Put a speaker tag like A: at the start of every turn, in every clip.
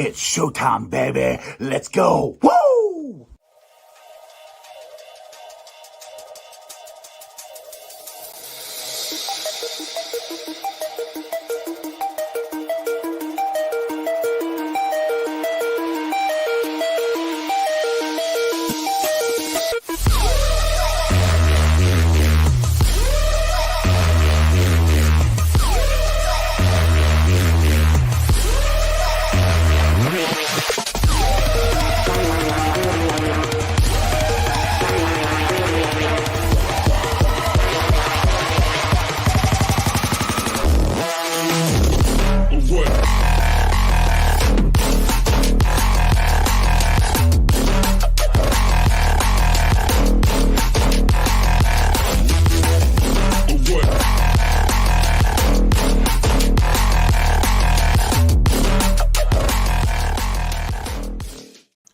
A: It's showtime, baby. Let's go. Woo!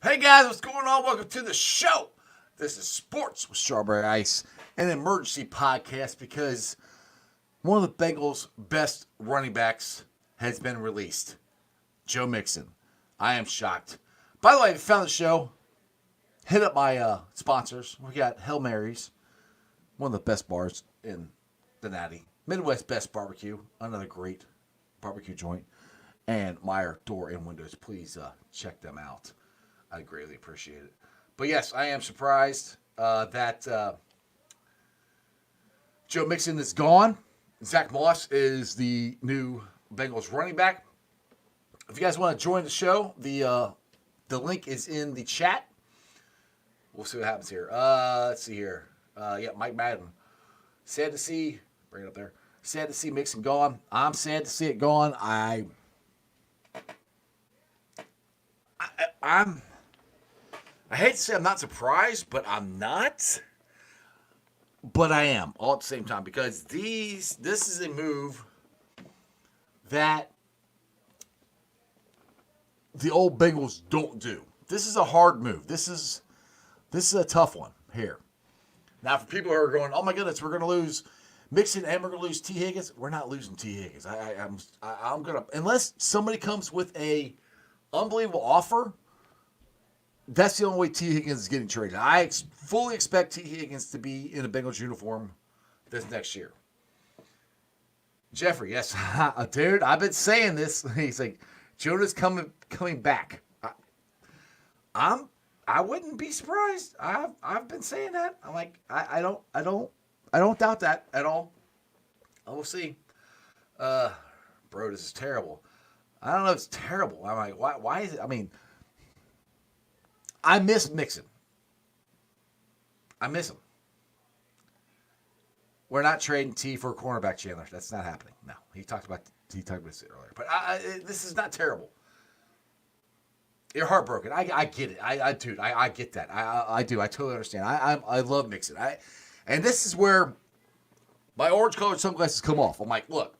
B: Hey guys, what's going on? Welcome to the show. This is Sports with Strawberry Ice, an emergency podcast because one of the Bengals' best running backs has been released. Joe Mixon. I am shocked. By the way, if you found the show, hit up my sponsors. We got Hail Mary's, one of the best bars in the Natty. Midwest Best Barbecue, another great barbecue joint. And Meyer Door and Windows. Please check them out. I greatly appreciate it. But yes, I am surprised that Joe Mixon is gone. Zack Moss is the new Bengals running back. If you guys want to join the show, the link is in the chat. We'll see what happens here. Let's see here. Mike Madden. Sad to see. Bring it up there. Sad to see Mixon gone. I'm sad to see it gone. I hate to say I'm not surprised, but I'm not. But I am all at the same time because this is a move that the old Bengals don't do. This is a hard move. This is a tough one here. Now, for people who are going, oh my goodness, we're going to lose Mixon and we're going to lose T. Higgins. We're not losing T. Higgins. I'm going to, unless somebody comes with a unbelievable offer. That's the only way T. Higgins is getting traded. I fully expect T. Higgins to be in a Bengals uniform this next year. Jeffrey, yes, dude, I've been saying this. He's like, Jonah's coming back. I wouldn't be surprised. I've been saying that. I'm like, I don't doubt that at all. We'll see. Bro, this is terrible. I don't know if it's terrible. I'm like, why is it? I mean, I miss Mixon. I miss him. We're not trading T for a cornerback, Chandler. That's not happening. No, he talked about this earlier. But this is not terrible. You're heartbroken. I get it. I get that. I do. I totally understand. I love Mixon. And this is where my orange-colored sunglasses come off. I'm like, look,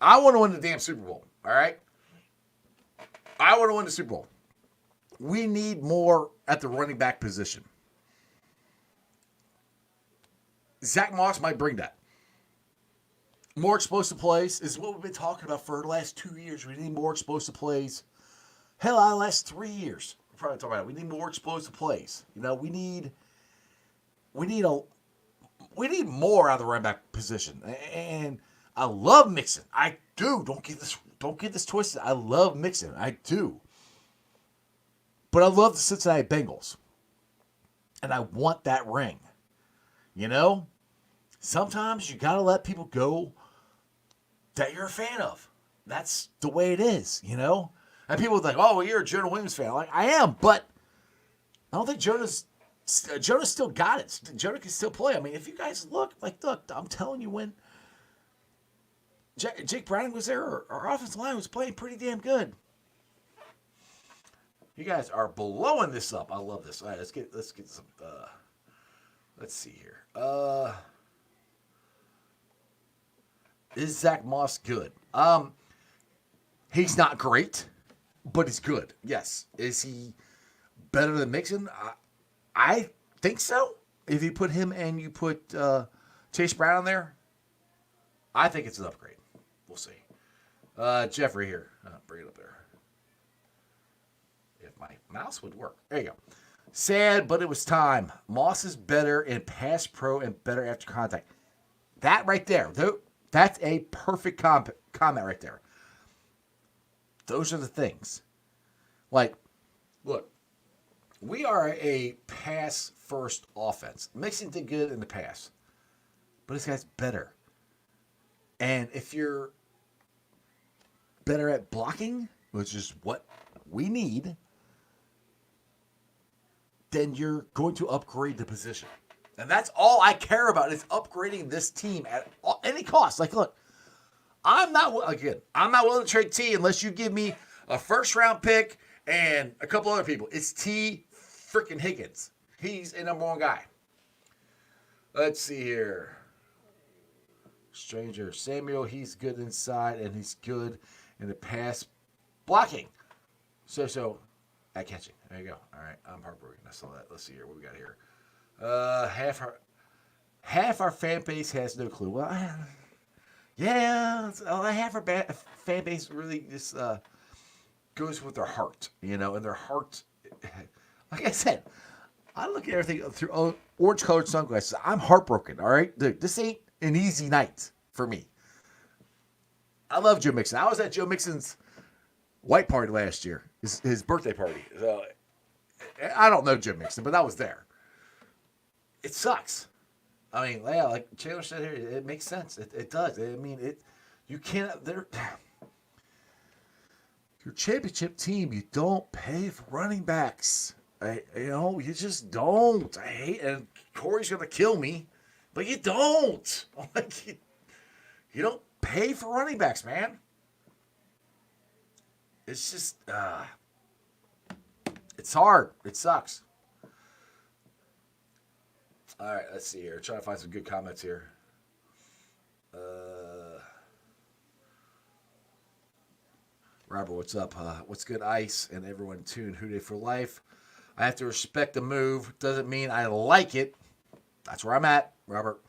B: I want to win the damn Super Bowl. All right? I want to win the Super Bowl. We need more at the running back position. Zack Moss might bring that. More explosive plays is what we've been talking about for the last 2 years. We need more explosive plays. Hell, the last 3 years. We're probably talking about it. We need more explosive plays. You know, we need more out of the running back position. And I love Mixon. I do. Don't get this twisted. I love Mixon. I do. But I love the Cincinnati Bengals. And I want that ring. You know? Sometimes you got to let people go that you're a fan of. That's the way it is, you know? And people are like, oh, well, you're a Jonah Williams fan. Like, I am, but I don't think Jonah's still got it. Jonah can still play. I mean, if you guys look, I'm telling you, when Jake Browning was there, our offensive line was playing pretty damn good. You guys are blowing this up. I love this. All right, let's get some. Let's see here. Is Zack Moss good? He's not great, but he's good. Yes. Is he better than Mixon? I think so. If you put him and you put Chase Brown in there, I think it's an upgrade. We'll see. Jeffrey here. Bring it up there. if my mouse would work. There you go. Sad, but it was time. Moss is better in pass pro and better after contact. That right there, that's a perfect comment right there. Those are the things. Like, look, we are a pass-first offense. Mixon did good in the pass, but this guy's better. And if you're better at blocking, which is what we need, then you're going to upgrade the position. And that's all I care about is upgrading this team at any cost. Like, look, I'm not willing to trade T unless you give me a first-round pick and a couple other people. It's T freaking Higgins. He's a number one guy. Let's see here. Stranger Samuel, he's good inside and he's good in the pass blocking. So at catching. There you go. All right, I'm heartbroken. I saw that. Let's see here. What we got here? Half our fan base has no clue. Well, half our fan base really just goes with their heart, and their heart. Like I said, I look at everything through orange-colored sunglasses. I'm heartbroken. All right, dude, this ain't an easy night for me. I love Joe Mixon. I was at Joe Mixon's white party last year, his birthday party. So, I don't know Joe Mixon, but I was there. It sucks. I mean, yeah, like Chandler said here, it makes sense. It does. I mean, you can't. Your championship team, you don't pay for running backs. You just don't. I hate, and Corey's gonna kill me, but you don't. Like you don't pay for running backs, man. It's just, it's hard. It sucks. All right, let's see here. Trying to find some good comments here. Robert, what's up? What's good, Ice? And everyone tuned. Hoo Day for life. I have to respect the move. Doesn't mean I like it. That's where I'm at, Robert.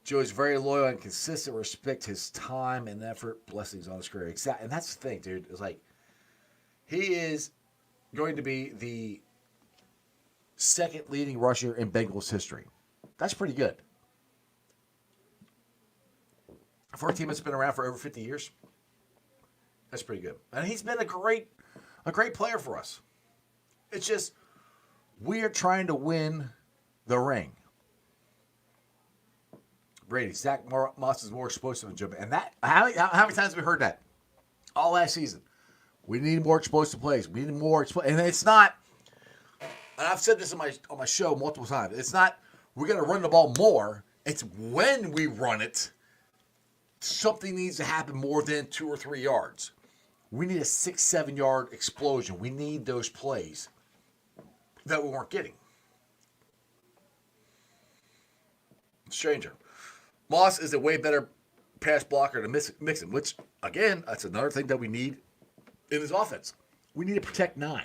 B: Joey's very loyal and consistent. Respect his time and effort. Blessings on his career. Exactly. And that's the thing, dude. It's like, he is going to be the second leading rusher in Bengals history. That's pretty good. For a team that's been around for over 50 years, that's pretty good. And he's been a great player for us. It's just, we are trying to win the ring. Brady, Zack Moss is more explosive than Joe. And that, how many times have we heard that? All last season. We need more explosive plays. We need more and it's not, and I've said this on my show multiple times, it's not we're going to run the ball more. It's when we run it, something needs to happen more than 2 or 3 yards. We need a 6-7 yard explosion. We need those plays that we weren't getting. Stranger. Moss is a way better pass blocker than Mixon, which, again, that's another thing that we need in his offense. We need to protect 9.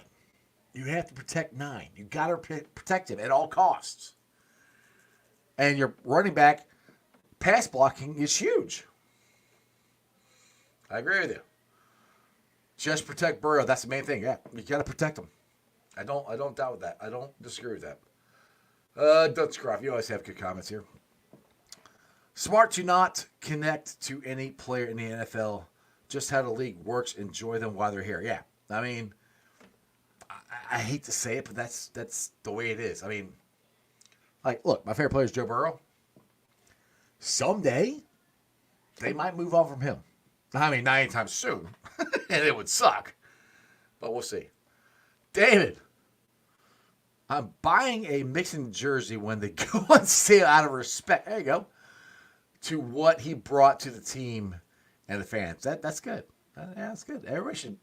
B: You have to protect 9. You got to protect him at all costs. And your running back pass blocking is huge. I agree with you. Just protect Burrow. That's the main thing. Yeah, you got to protect him. I don't doubt that. I don't disagree with that. Dutch Croft, you always have good comments here. Smart to not connect to any player in the NFL. Just how the league works. Enjoy them while they're here. Yeah, I mean, I hate to say it, but that's the way it is. I mean, like, look, my favorite player is Joe Burrow. Someday, they might move on from him. I mean, not anytime soon, and it would suck, but we'll see. David, I'm buying a Mixon jersey when they go on sale out of respect. There you go. To what he brought to the team and the fans. That's good. Yeah, that's good. Everybody should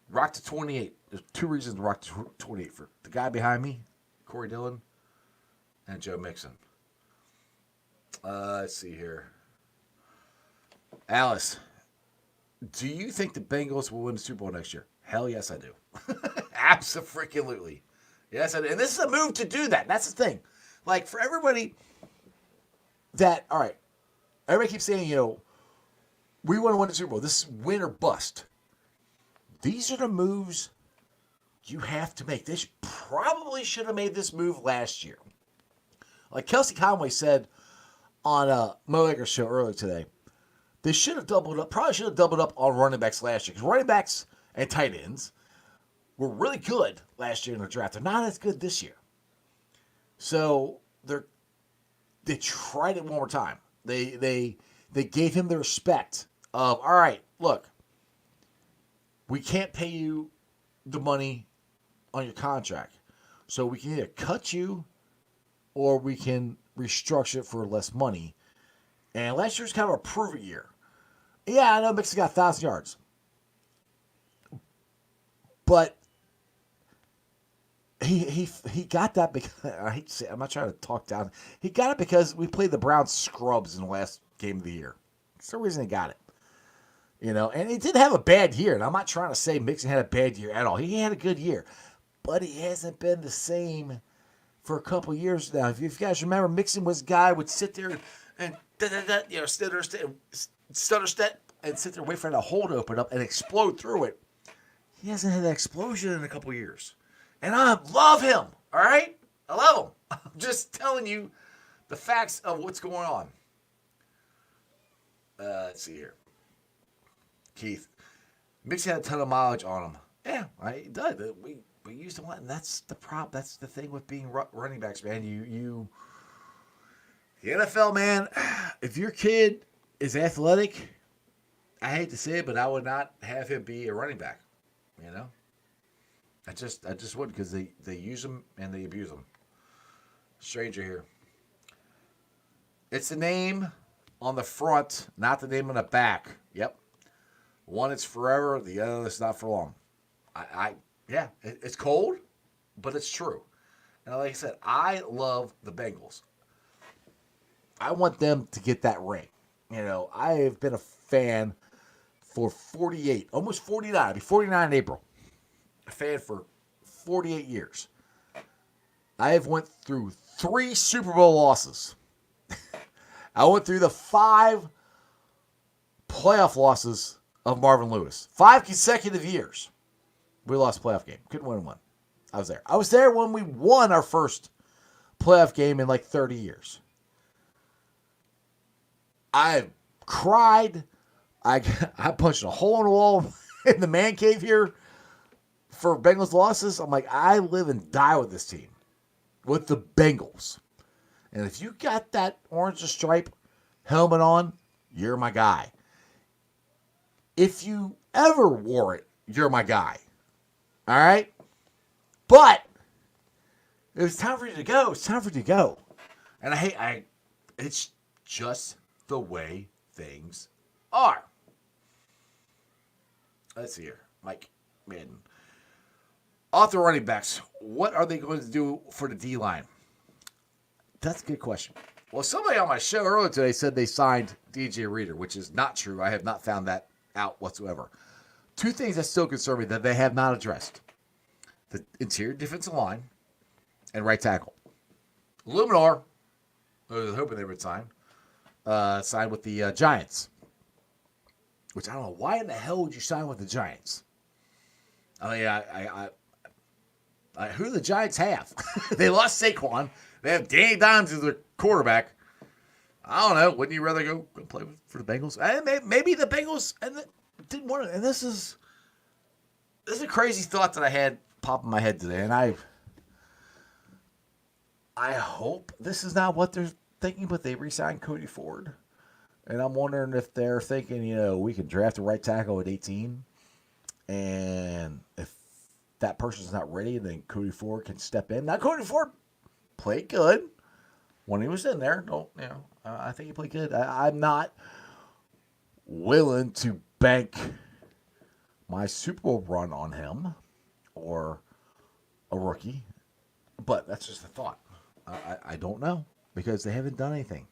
B: rock to 28. There's 2 reasons to rock to 28. For the guy behind me, Corey Dillon, and Joe Mixon. Let's see here. Alice, do you think the Bengals will win the Super Bowl next year? Hell yes, I do. Abso-freaking-lutely. Yes, I do. And this is a move to do that. That's the thing. Like, for everybody that, all right, everybody keeps saying, we want to win the Super Bowl. This is win or bust. These are the moves you have to make. They probably should have made this move last year. Like Kelsey Conway said on Mo Egger's show earlier today, they should have doubled up, probably should have doubled up on running backs last year. Because running backs and tight ends were really good last year in the draft. They're not as good this year. So they tried it one more time. They gave him the respect of, all right, look, we can't pay you the money on your contract. So we can either cut you or we can restructure it for less money. And last year's kind of a prove-it year. Yeah, I know Mixon got 1,000 yards. But he got that because, I hate to say, I'm not trying to talk down. He got it because we played the Browns scrubs in the last game of the year. That's the reason he got it. You know, and he did have a bad year. And I'm not trying to say Mixon had a bad year at all. He had a good year. But he hasn't been the same for a couple years now. If you guys remember, Mixon was a guy who would sit there and stutter step and sit there and wait for that hole to open up and explode through it. He hasn't had that explosion in a couple years. And I love him, all right? I love him. I'm just telling you the facts of what's going on. Let's see here. Keith. Mixon had a ton of mileage on him. Yeah, he does. We used him a lot, and that's the problem. That's the thing with being running backs, man. The NFL, man, if your kid is athletic, I hate to say it, but I would not have him be a running back. You know, I just wouldn't, because they use them and they abuse them. Stranger here. It's the name on the front, not the name on the back. Yep. One is forever, the other is not for long. Yeah, it's cold, but it's true. And like I said, I love the Bengals. I want them to get that ring. You know, I have been a fan for 48, almost 49. I'll be 49 in April. A fan for 48 years. I have went through 3 Super Bowl losses. I went through the 5 playoff losses of Marvin Lewis. 5 consecutive years. We lost a playoff game. Couldn't win one. I was there. I was there when we won our first playoff game in like 30 years. I cried. I punched a hole in the wall in the man cave here for Bengals losses. I'm like, I live and die with this team. With the Bengals. And if you got that orange stripe helmet on, you're my guy. If you ever wore it, you're my guy. All right? But it was time for you to go. It's time for you to go. And it's just the way things are. Let's see here. Mike Madden. Off the running backs, what are they going to do for the D-line? That's a good question. Well, somebody on my show earlier today said they signed DJ Reader, which is not true. I have not found that out whatsoever. 2 things that still concern me that they have not addressed. The interior defensive line and right tackle. Luminar, I was hoping they would sign with the Giants. Which I don't know. Why in the hell would you sign with the Giants? I mean, who do the Giants have? They lost Saquon. They have Danny Dimes as their quarterback. I don't know. Wouldn't you rather go play for the Bengals? Maybe the Bengals didn't want to. And this is a crazy thought that I had pop in my head today. And I hope this is not what they're thinking, but they re-signed Cody Ford. And I'm wondering if they're thinking, we can draft a right tackle at 18. And if that person's not ready, then Cody Ford can step in. Now, Cody Ford played good when he was in there. I think he played good. I'm not willing to bank my Super Bowl run on him or a rookie, but that's just a thought. I don't know, because they haven't done anything.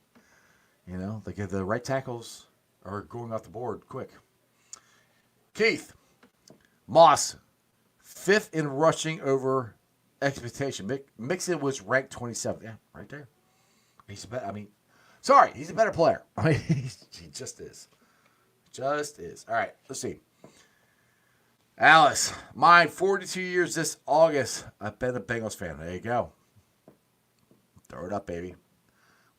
B: The right tackles are going off the board quick. Keith Moss, 5th in rushing over expectation. Mixon was ranked 27th. Yeah, right there. He's a better player. He just is. Just is. All right, let's see. Alice, mine 42 years this August. I've been a Bengals fan. There you go. Throw it up, baby.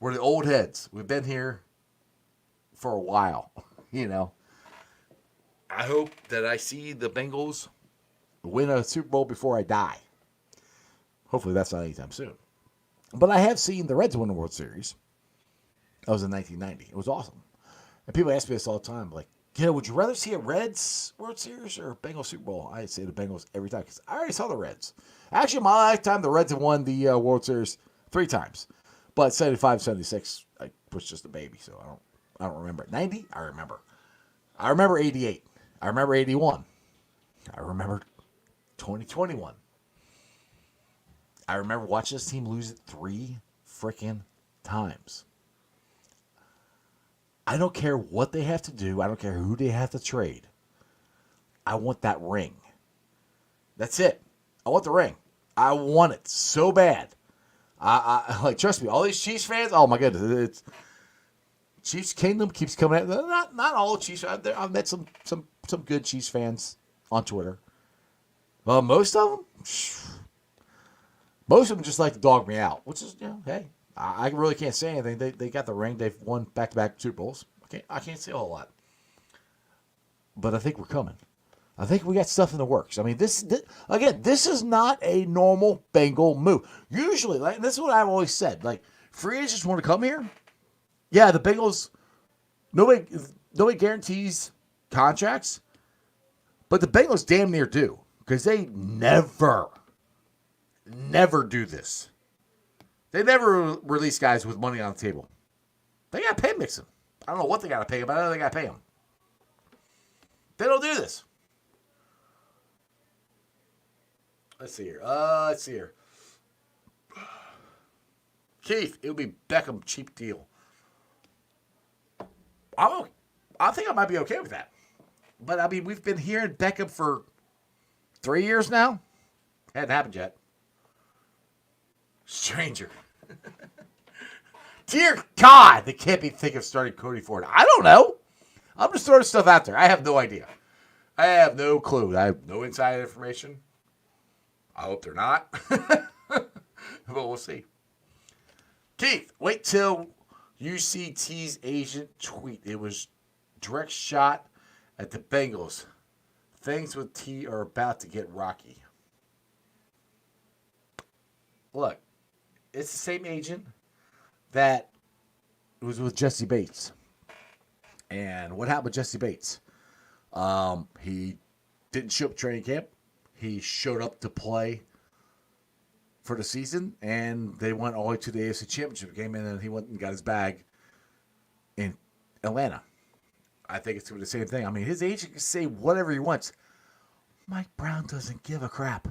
B: We're the old heads. We've been here for a while, you know. I hope that I see the Bengals win a Super Bowl before I die. Hopefully that's not anytime soon. But I have seen the Reds win the World Series. That was in 1990. It was awesome. And people ask me this all the time, like, would you rather see a Reds World Series or a Bengals Super Bowl? I say the Bengals every time because I already saw the Reds. Actually, in my lifetime, the Reds have won the World Series 3 times. But 75, 76, I was just a baby, so I don't remember. 90, I remember. I remember 88. I remember 81. I remember 2021. I remember watching this team lose it 3 freaking times. I don't care what they have to do. I don't care who they have to trade. I want that ring. That's it. I want the ring. I want it so bad. I like, trust me, all these Chiefs fans, oh my goodness, it's Chiefs Kingdom keeps coming out. Not all Chiefs. I've met some good Chiefs fans on Twitter. Well, most of them just like to dog me out, which is, hey, I really can't say anything. They got the ring. They've won back-to-back Super Bowls. I can't say a whole lot. But I think we're coming. I think we got stuff in the works. I mean, this is not a normal Bengal move. Usually, like, this is what I've always said. Like, free agents want to come here. Yeah, the Bengals, nobody guarantees contracts, but the Bengals damn near do because they never do this. They never release guys with money on the table. They got to pay Mixon. I don't know what they got to pay him, but I know they got to pay him. They don't do this. Let's see here. Keith, it would be Beckham cheap deal. I think I might be okay with that. But, I mean, we've been hearing Beckham for 3 years now. Hadn't happened yet. Stranger. Dear God, they can't be thinking of starting Cody Ford. I don't know. I'm just throwing stuff out there. I have no idea. I have no clue. I have no inside information. I hope they're not. But we'll see. Keith, wait till UCT's agent tweet. It was direct shot at the Bengals. Things with T are about to get rocky. Look, it's the same agent that was with Jesse Bates. And what happened with Jesse Bates? He didn't show up at training camp. He showed up to play for the season, and they went all the way to the AFC Championship game, and then he went and got his bag in Atlanta. I think it's going to be the same thing. I mean, his agent can say whatever he wants. Mike Brown doesn't give a crap.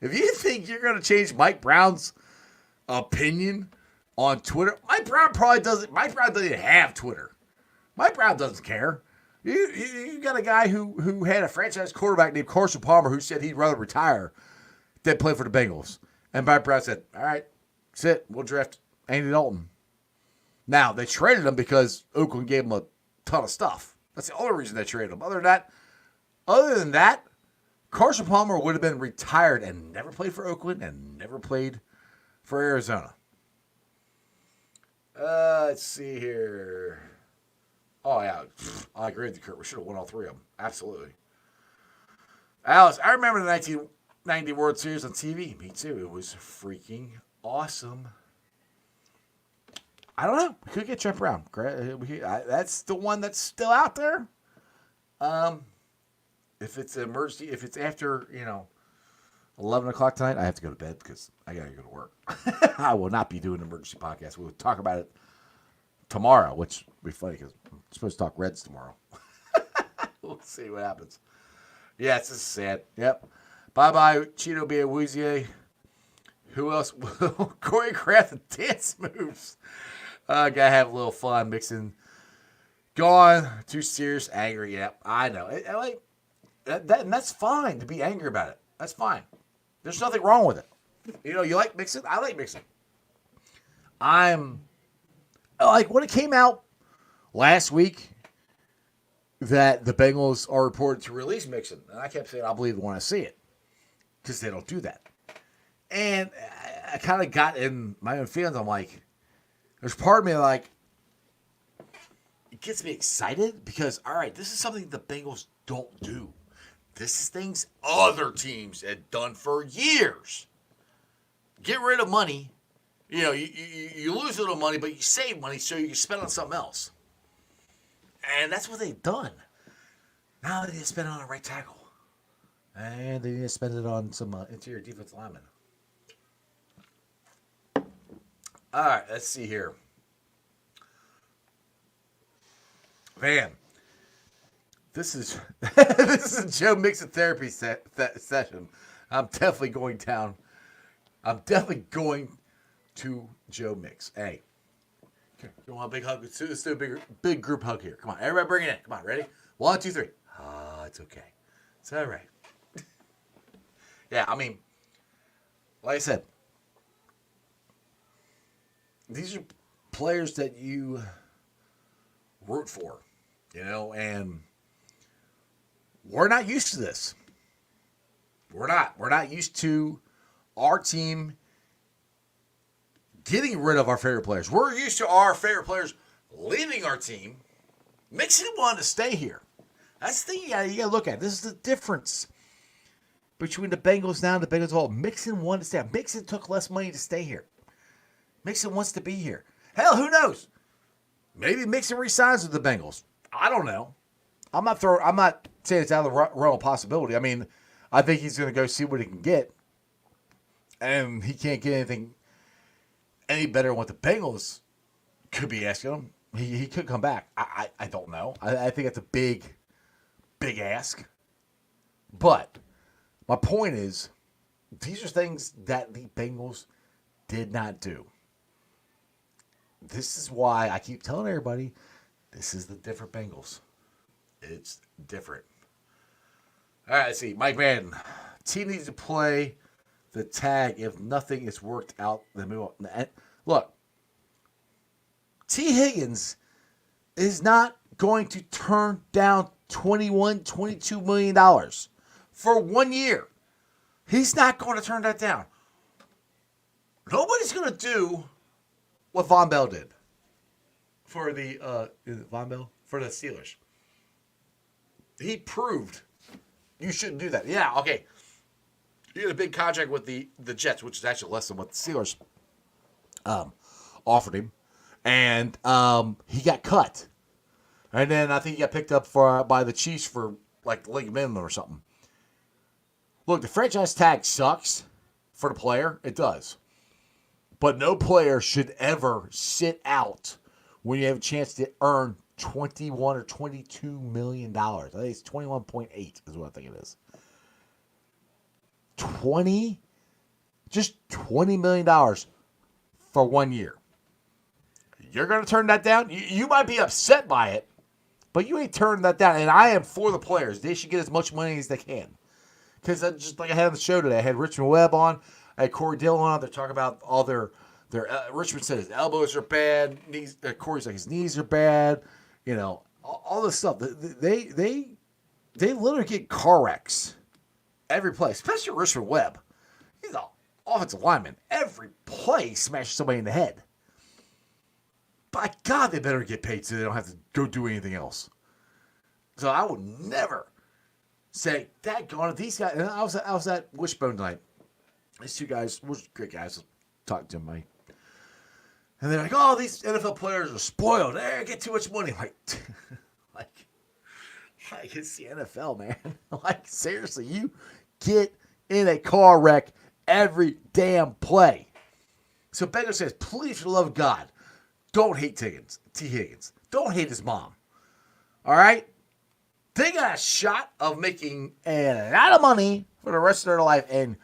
B: If you think you're going to change Mike Brown's opinion on Twitter, Mike Brown doesn't even have Twitter. Mike Brown doesn't care. You got a guy who had a franchise quarterback named Carson Palmer who said he'd rather retire than play for the Bengals. And Mike Brown said, all right, sit, we'll draft Andy Dalton. Now, they traded him because Oakland gave him a ton of stuff. That's the only reason they traded him. Other than that, Carson Palmer would have been retired and never played for Oakland and never played for Arizona. Let's see here. Oh, yeah. I agree with you, Kurt. We should have won all 3 of them. Absolutely. Alice, I remember the 1990 World Series on TV. Me too. It was freaking awesome. I don't know. We could get Trent Brown. That's the one that's still out there. If it's an emergency, if it's after, 11 o'clock tonight, I have to go to bed because I got to go to work. I will not be doing an emergency podcast. We'll talk about it tomorrow, which will be funny because I'm supposed to talk Reds tomorrow. We'll see what happens. Yeah, it's just sad. Yep. Bye-bye, Cheeto Biawuzie. Who else will choreograph the dance moves? Gotta have a little fun mixing. Gone. Too serious. Angry. Yep. I know. And that's fine to be angry about it. That's fine. There's nothing wrong with it. You like mixing? I like mixing. I'm like when it came out last week that the Bengals are reported to release Mixon. And I kept saying, I'll believe it when I see it. Because they don't do that. And I kind of got in my own feelings. I'm like, there's part of me like, it gets me excited because, all right, this is something the Bengals don't do. This is things other teams had done for years. Get rid of money. You know, you lose a little money, but you save money so you can spend on something else. And that's what they've done. Now they need to spend it on a right tackle. And they need to spend it on some interior defense linemen. All right, let's see here. Man, this is this is a Joe Mixon therapy session. I'm definitely going down. I'm definitely going to Joe Mix. Hey, you want a big hug? Let's do a big group hug here. Come on, everybody, bring it in. Come on, ready? 1, 2, 3. It's okay. It's all right. Yeah, I mean, like I said, these are players that you root for, you know, and we're not used to this. We're not used to our team getting rid of our favorite players. We're used to our favorite players leaving our team. Mixon wanted to stay here. That's the thing you gotta look at. This is the difference between the Bengals now and the Bengals of old. Mixon wanted to stay. Mixon took less money to stay here. Mixon wants to be here. Hell, who knows? Maybe Mixon resigns with the Bengals. I don't know. I'm not saying it's out of the realm of possibility. I mean, I think he's going to go see what he can get, and he can't get anything any better than what the Bengals could be asking him. He could come back. I don't know. I think that's a big ask. But my point is, these are things that the Bengals did not do. This is why I keep telling everybody, this is the different Bengals. It's different. All right, let's see. Mike Madden. Team needs to play the tag if nothing is worked out. Then move on. Look, T. Higgins is not going to turn down $22 million for 1 year. He's not going to turn that down. Nobody's going to do what Von Bell did for the Von Bell for the Steelers. He proved you shouldn't do that. Yeah, okay. You get a big contract with the Jets, which is actually less than what the Steelers offered him, and he got cut. And then I think he got picked up by the Chiefs for like the league minimum or something. Look, the franchise tag sucks for the player. It does. But no player should ever sit out when you have a chance to earn $21 or $22 million. I think it's 21.8 is what I think it is. $20 million for 1 year. You're going to turn that down? You might be upset by it, but you ain't turning that down. And I am for the players. They should get as much money as they can. Because just like I had on the show today, I had Richmond Webb on. I had Corey Dillon on. They're talking about all their Richmond said his elbows are bad. Knees. Corey's like his knees are bad. You know, all this stuff. They literally get car wrecks every play, especially Richmond Webb. He's an offensive lineman. Every play smashes somebody in the head. By God, they better get paid so they don't have to go do anything else. So I would never say, daggone it, these guys. And I was at Wishbone tonight. These two guys, great guys, talking to me. And they're like, oh, these NFL players are spoiled. They get too much money. I'm like, it's the NFL, man. Like, seriously, you get in a car wreck every damn play. So Baker says, please, for the love of God, don't hate T. Higgins. Don't hate his mom. All right? They got a shot of making a lot of money for the rest of their life, and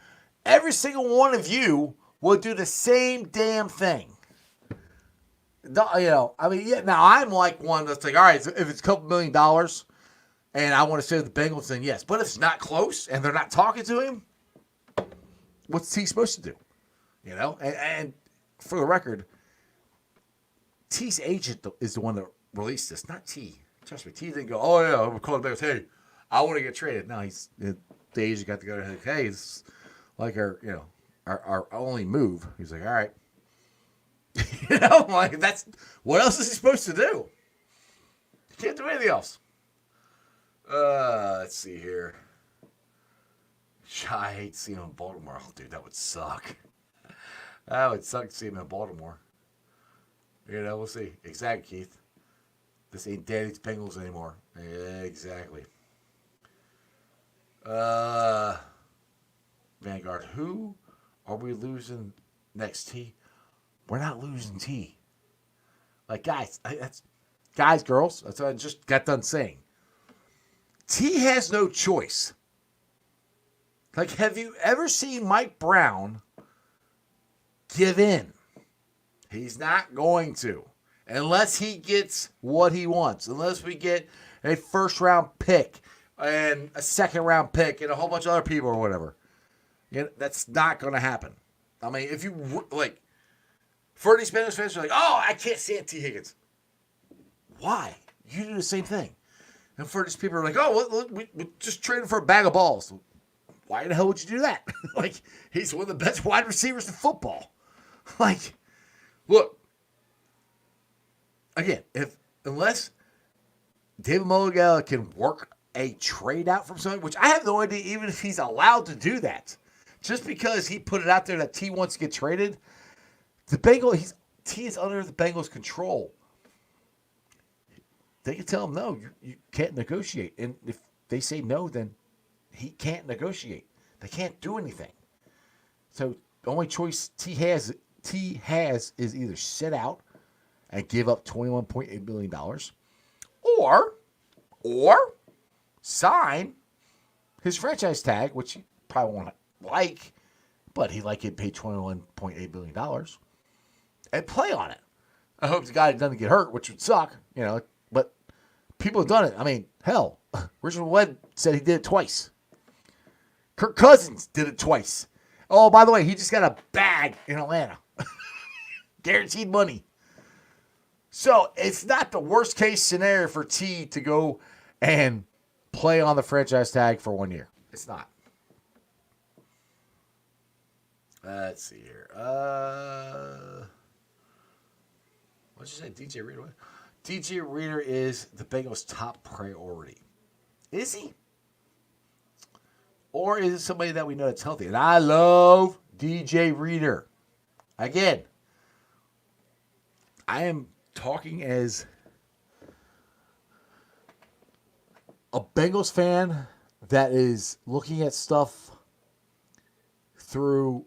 B: every single one of you will do the same damn thing. You know, I mean, yeah, now I'm like one that's like, all right, if it's a couple $1 million and I want to stay with the Bengals, then yes. But if it's not close and they're not talking to him, what's T supposed to do? You know? And for the record, T's agent is the one that released this, not T. Trust me, T didn't go, oh, yeah, I'm calling the Bengals. Hey, I want to get traded. No, the agent got together and hey, it's like our only move. He's like, all right. Like, that's, what else is he supposed to do? He can't do anything else. Let's see here. I hate seeing him in Baltimore. Oh, dude, that would suck. That would suck to see him in Baltimore. We'll see. Exactly, Keith. This ain't Daddy's Bengals anymore. Exactly. Vanguard, who are we losing next, T? We're not losing T. Like, guys, girls, that's what I just got done saying. T has no choice. Like, have you ever seen Mike Brown give in? He's not going to. Unless he gets what he wants. Unless we get a first-round pick and a second-round pick and a whole bunch of other people or whatever. That's not going to happen. I mean, if you, like, for these Bengals fans are like, oh, I can't stand T. Higgins. Why? You do the same thing. And for these people are like, oh, we just traded for a bag of balls. Why the hell would you do that? Like, he's one of the best wide receivers in football. Like, look. Again, unless David Mulligala can work a trade out from something, which I have no idea even if he's allowed to do that. Just because he put it out there that T wants to get traded, T is under the Bengals' control. They can tell him, no, you can't negotiate. And if they say no, then he can't negotiate. They can't do anything. So the only choice T has is either sit out and give up $21.8 million, or sign his franchise tag, which he probably won't like, but he get paid $21.8 million, and play on it. I hope the guy doesn't get hurt, which would suck, but people have done it. I mean, hell, Richard Webb said he did it twice. Kirk Cousins did it twice. Oh, by the way, he just got a bag in Atlanta. Guaranteed money. So it's not the worst case scenario for T to go and play on the franchise tag for 1 year. It's not. Let's see here. What'd you say? DJ Reader? DJ Reader is the Bengals' top priority. Is he? Or is it somebody that we know that's healthy? And I love DJ Reader. Again, I am talking as a Bengals fan that is looking at stuff through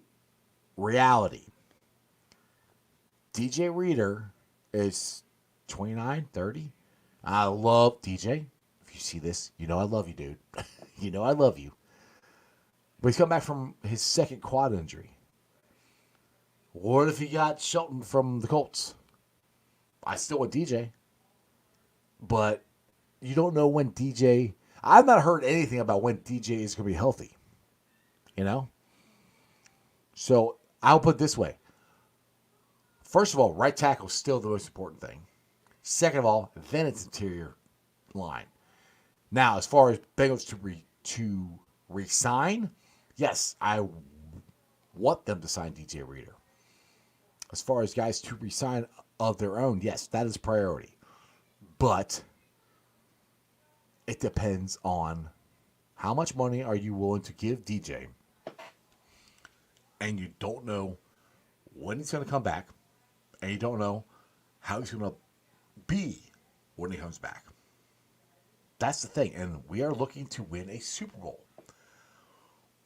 B: reality. DJ Reader is 29, 30. I love DJ. If you see this, you know I love you, dude. You know I love you. But he's come back from his second quad injury. What if he got Shelton from the Colts? I still want DJ. But you don't know when DJ... I've not heard anything about when DJ is going to be healthy. So I'll put it this way. First of all, right tackle is still the most important thing. Second of all, then it's interior line. Now, as far as Bengals to re-sign, yes, I want them to sign DJ Reader. As far as guys to re-sign of their own, yes, that is priority. But it depends on how much money are you willing to give DJ. And you don't know when he's going to come back. And you don't know how he's going to be when he comes back. That's the thing. And we are looking to win a Super Bowl.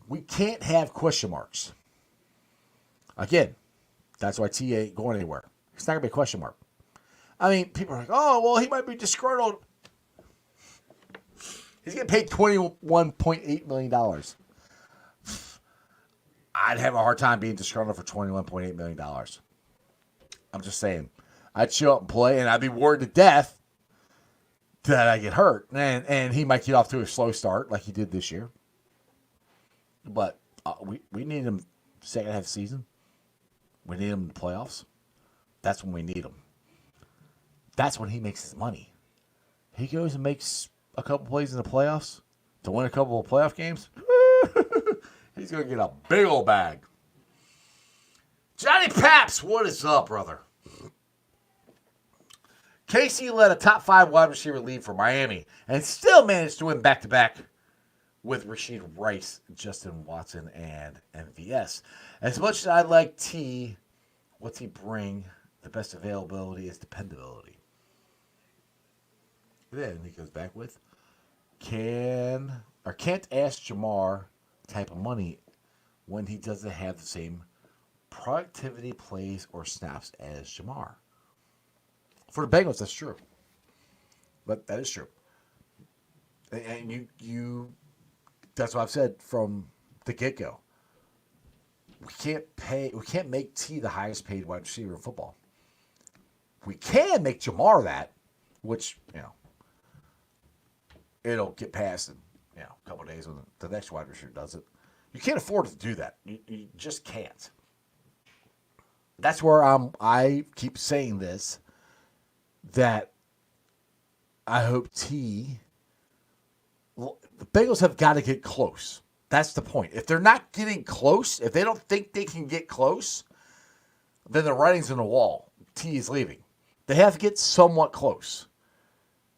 B: We can't have question marks. Again, that's why T ain't going anywhere. It's not going to be a question mark. I mean, people are like, oh, well, he might be disgruntled. He's getting paid $21.8 million. I'd have a hard time being disgruntled for $21.8 million. I'm just saying. I'd show up and play, and I'd be worried to death that I get hurt. And he might get off to a slow start like he did this year. But we need him second half of the season. We need him in the playoffs. That's when we need him. That's when he makes his money. he goes and makes a couple plays in the playoffs to win a couple of playoff games. He's going to get a big old bag. Johnny Paps, what is up, brother? KC led a top 5 wide receiver lead for Miami and still managed to win back-to-back with Rashid Rice, Justin Watson, and MVS. As much as I like T, what's he bring? The best availability is dependability. Then he goes back with can't ask Jamar type of money when he doesn't have the same productivity plays or snaps as Jamar. For the Bengals, that's true. But that is true. And you that's what I've said from the get-go. We can't make T the highest paid wide receiver in football. We can make Jamar that, which, it'll get past in, a couple of days when the next wide receiver does it. You can't afford to do that. You just can't. That's where I keep saying this, that I hope the Bengals have got to get close. That's the point. If they're not getting close, if they don't think they can get close, then the writing's on the wall. T is leaving. They have to get somewhat close.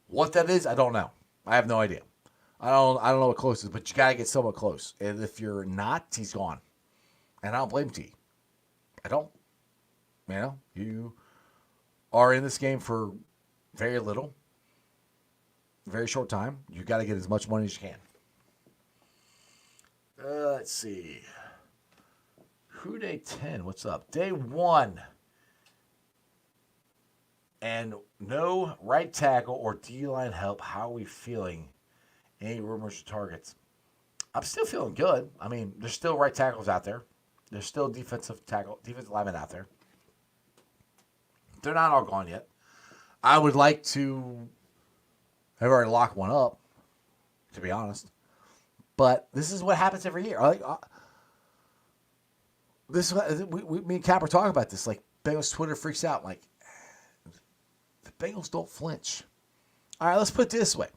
B: What that is, I don't know. I have no idea. I don't know what close is, but you got to get somewhat close. And if you're not, T's gone. And I don't blame T. I don't. You are in this game for very little, very short time. You got to get as much money as you can. Let's see. Who day 10? What's up? Day 1. And no right tackle or D-line help. How are we feeling? Any rumors or targets? I'm still feeling good. I mean, there's still right tackles out there. There's still defensive linemen out there. They're not all gone yet. I would like to have already locked one up, to be honest. But this is what happens every year. Me and Cap are talking about this. Like, Bengals Twitter freaks out. Like, the Bengals don't flinch. All right, let's put it this way.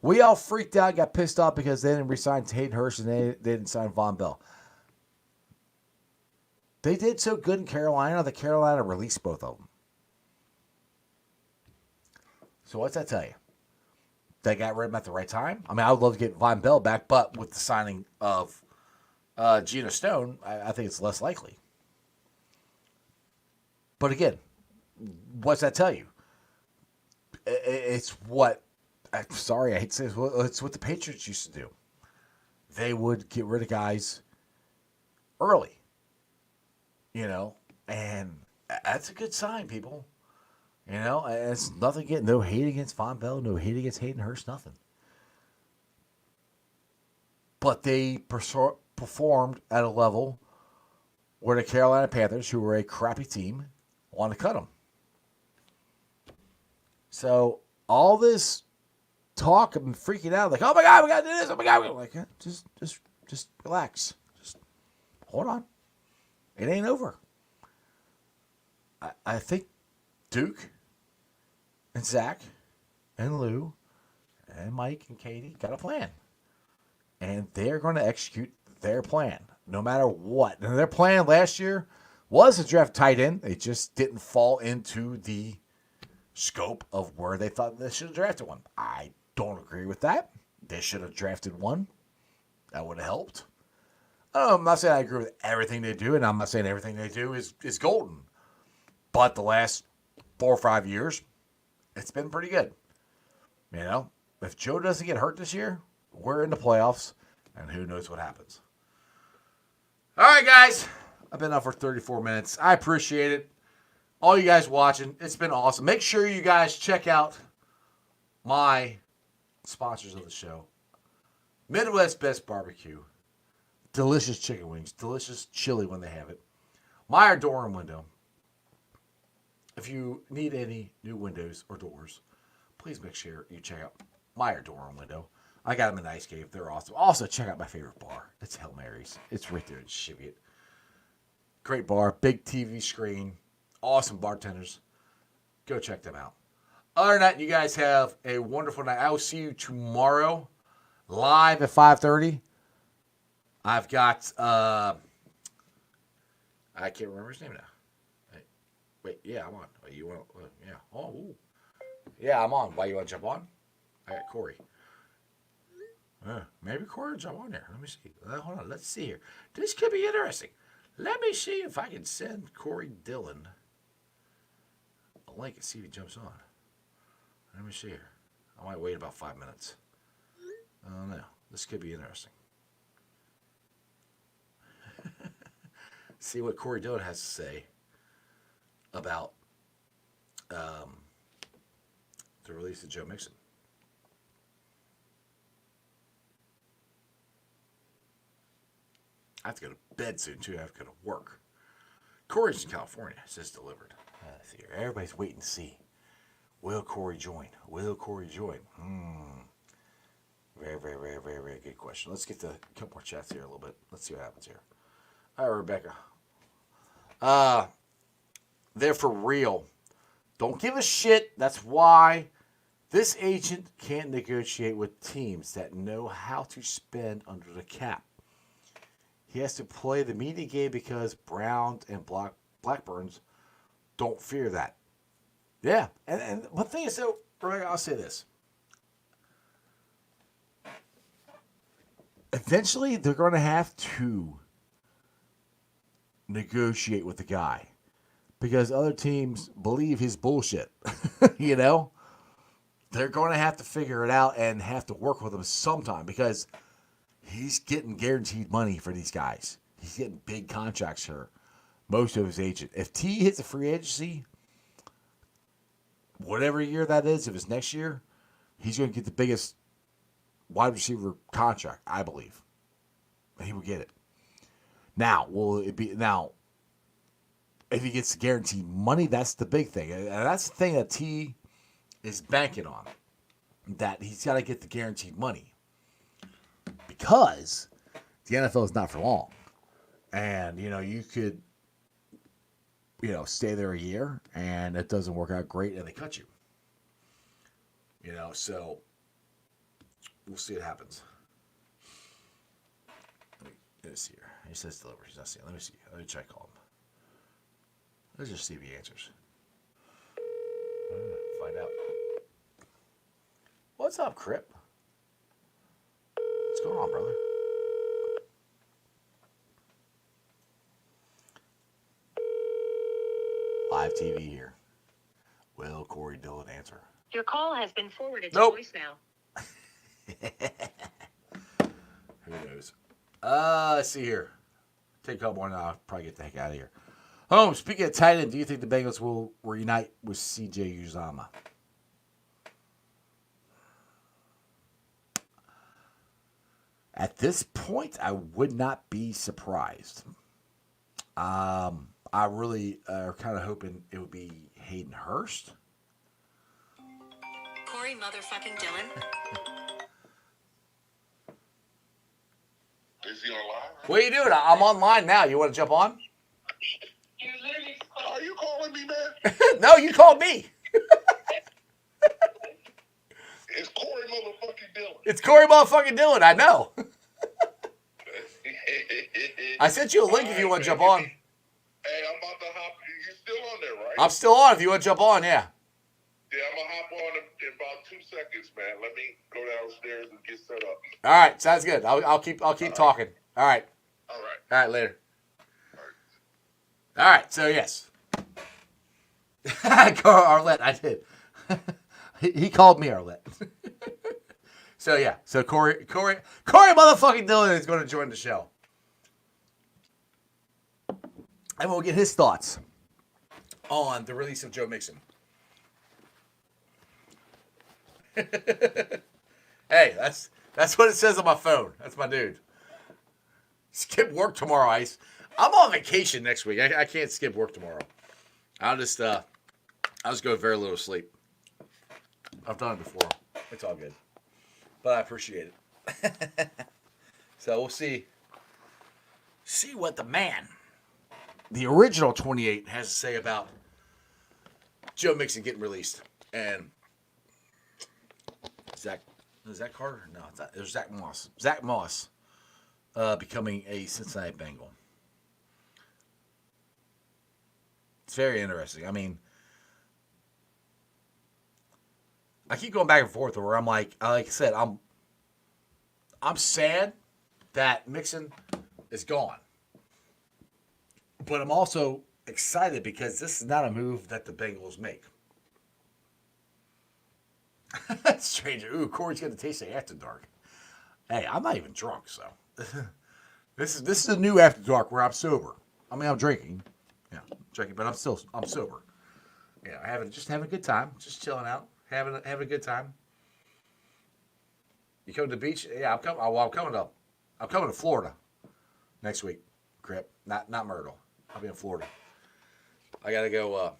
B: We all freaked out, got pissed off because they didn't re-sign Hayden Hurst and they didn't sign Von Bell. They did so good in Carolina that Carolina released both of them. So what's that tell you? They got rid of him at the right time? I mean, I would love to get Von Bell back, but with the signing of Geno Stone, I think it's less likely. But again, what's that tell you? It's what, I'm sorry, I hate to say this, it's what the Patriots used to do. They would get rid of guys early, and that's a good sign, people. It's nothing no hate against Von Bell, no hate against Hayden Hurst, nothing. But they performed at a level where the Carolina Panthers, who were a crappy team, wanted to cut them. So all this talk and freaking out, like, oh my God, we got to do this, oh my God, we're like, just relax, just hold on, it ain't over. I think Duke and Zach and Lou and Mike and Katie got a plan. And they're going to execute their plan no matter what. And their plan last year was to draft tight end. They just didn't fall into the scope of where they thought they should have drafted one. I don't agree with that. They should have drafted one. That would have helped. I'm not saying I agree with everything they do, and I'm not saying everything they do is golden. But the last 4 or 5 years, it's been pretty good. If Joe doesn't get hurt this year, we're in the playoffs, and who knows what happens. All right, guys. I've been on for 34 minutes. I appreciate it. All you guys watching, it's been awesome. Make sure you guys check out my sponsors of the show. Midwest Best Barbecue. Delicious chicken wings. Delicious chili when they have it. Meyer Door and Window. If you need any new windows or doors, please make sure you check out Meyer Door and Window. I got them in Ice Cave. They're awesome. Also, check out my favorite bar. It's Hail Mary's. It's right there in Cheviot. Great bar. Big TV screen. Awesome bartenders. Go check them out. Other than that, you guys have a wonderful night. I will see you tomorrow live at 5:30. I've got, I can't remember his name now. Wait, yeah, I'm on. You want? Yeah. Oh, ooh. Yeah, I'm on. Why you want to jump on? I got Corey. Maybe Corey will jump on there. Let me see. Hold on. Let's see here. This could be interesting. Let me see if I can send Corey Dillon a link and see if he jumps on. Let me see here. I might wait about 5 minutes. I don't know. This could be interesting. See what Corey Dillon has to say about the release of Joe Mixon. I have to go to bed soon, too. I have to go to work. Corey's in California. It says delivered. Let's see here. Everybody's waiting to see. Will Corey join? Will Corey join? Very, very, very, very, very good question. Let's get to a couple more chats here a little bit. Let's see what happens here. All right, Rebecca. They're for real. Don't give a shit. That's why this agent can't negotiate with teams that know how to spend under the cap. He has to play the media game because Browns and Blackburns don't fear that. Yeah, and the thing is, so I'll say this. Eventually, they're going to have to negotiate with the guy because other teams believe his bullshit. You know? They're going to have to figure it out and have to work with him sometime because he's getting guaranteed money for these guys. He's getting big contracts for most of his agent. If T hits a free agency, whatever year that is, if it's next year, he's going to get the biggest wide receiver contract, I believe. And he will get it. Now, if he gets guaranteed money, that's the big thing. And that's the thing that T is banking on. That he's got to get the guaranteed money. Because the NFL is not for long. And, you could, stay there a year and it doesn't work out great and they cut you. So we'll see what happens. Let me see here. He says deliver. He's not seeing. Let me see. Let me try call him. Let's just see if he answers. Find out. What's up, Crip? What's going on, brother? Live TV here. Will Corey Dillon answer?
C: Your call has been forwarded to
B: Nope.
C: voicemail.
B: Who knows? Let's see here. Take a couple more now. I'll probably get the heck out of here. Holmes, speaking of tight end, do you think the Bengals will reunite with C.J. Uzomah? At this point, I would not be surprised. I really are kind of hoping it would be Hayden Hurst.
C: Corey motherfucking Dillon.
D: Is he on live?
B: What are you doing? I'm online now. You want to jump on?
D: You literally. Are you calling me, man?
B: No, you called me.
D: It's Corey motherfucking Dillon.
B: It's Corey motherfucking Dillon. I know. I sent you a link if you want to jump on.
D: Hey, I'm about to hop. You still on there, right?
B: I'm still on if you want to jump on, yeah.
D: Yeah, I'm going to hop on in about 2 seconds, man. Let me go downstairs and get set up.
B: All right, sounds good. I'll keep talking. All right.
D: All right.
B: All right, later. All right, so yes. Arlette, I did. He called me Arlette. So yeah, so Corey motherfucking Dillon is going to join the show. And we'll get his thoughts on the release of Joe Mixon. Hey, that's what it says on my phone. That's my dude. Skip work tomorrow, Ice. I'm on vacation next week. I can't skip work tomorrow. I'll just go very little sleep. I've done it before. It's all good. But I appreciate it. So we'll see what the man, the original 28, has to say about Joe Mixon getting released. And Zach Carter? No, it's not. It was Zack Moss. Zack Moss becoming a Cincinnati Bengal. It's very interesting. I mean, I keep going back and forth where I'm like I said, I'm sad that Mixon is gone. But I'm also excited because this is not a move that the Bengals make. Stranger. Ooh, Corey's got to taste it after dark. Hey, I'm not even drunk, so this is a new after dark where I'm sober. I mean, I'm drinking. Yeah, drinking, but I'm sober. Yeah, just having a good time, just chilling out, having a good time. You come to the beach? Yeah, I'm coming to Florida next week. Crip, not Myrtle. I'll be in Florida. I gotta go.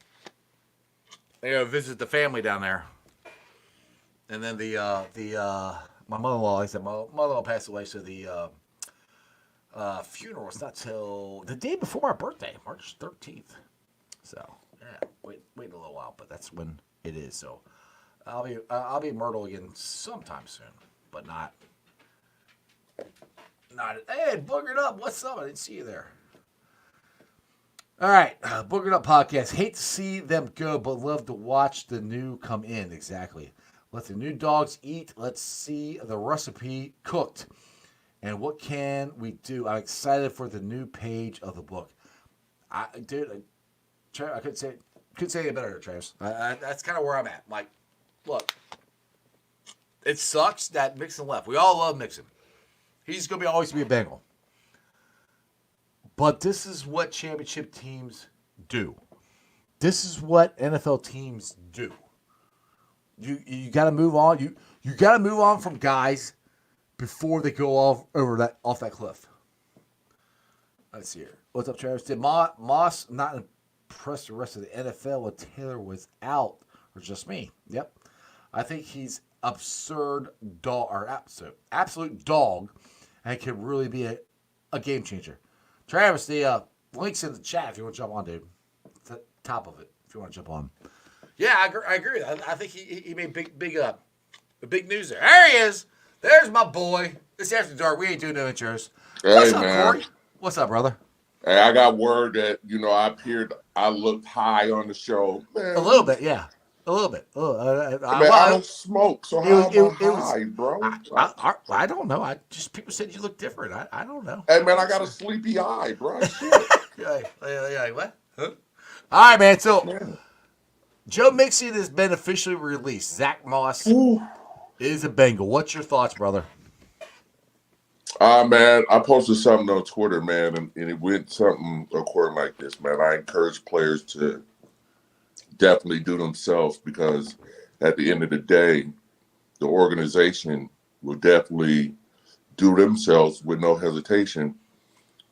B: Visit the family down there. And then my mother-in-law, like I said, my mother-in-law passed away, so the funeral is not till the day before my birthday, March 13th. So yeah, wait a little while, but that's when it is. So I'll be in Myrtle again sometime soon, but not. Hey, Boogered Up, what's up? I didn't see you there. All right, Boogered Up podcast. Hate to see them go, but love to watch the new come in. Exactly. Let the new dogs eat. Let's see the recipe cooked. And what can we do? I'm excited for the new page of the book. I couldn't say it better, Travis. That's kind of where I'm at. Like, look, it sucks that Mixon left. We all love Mixon. He's going to always be a Bengal. But this is what championship teams do. This is what NFL teams do. You got to move on. You got to move on from guys before they go off that cliff. Let's see here. What's up, Travis? Did Moss not impress the rest of the NFL when Taylor was out, or just me? Yep. I think he's absolute dog, and can really be a game changer. Travis, the link's in the chat if you want to jump on, dude. It's at the top of it if you want to jump on. Yeah, I agree with that. I think he made big news there. There he is. There's my boy. It's after dark. We ain't doing no intros. What's up,
E: man?
B: Corey? What's up, brother?
E: Hey, I got word that I looked high on the show. Man,
B: A little bit, yeah. A little bit.
E: I don't smoke, so how am I high, bro?
B: I don't know. People said you look different. I don't know.
E: Hey, man, I got a sleepy eye, bro.
B: Yeah, what? Huh? All right, man. So,
E: Man.
B: Joe Mixon has been officially released. Zack Moss is a Bengal. What's your thoughts, brother?
E: Man, I posted something on Twitter, man, and it went something according like this, man. I encourage players to definitely do themselves because at the end of the day, the organization will definitely do themselves with no hesitation.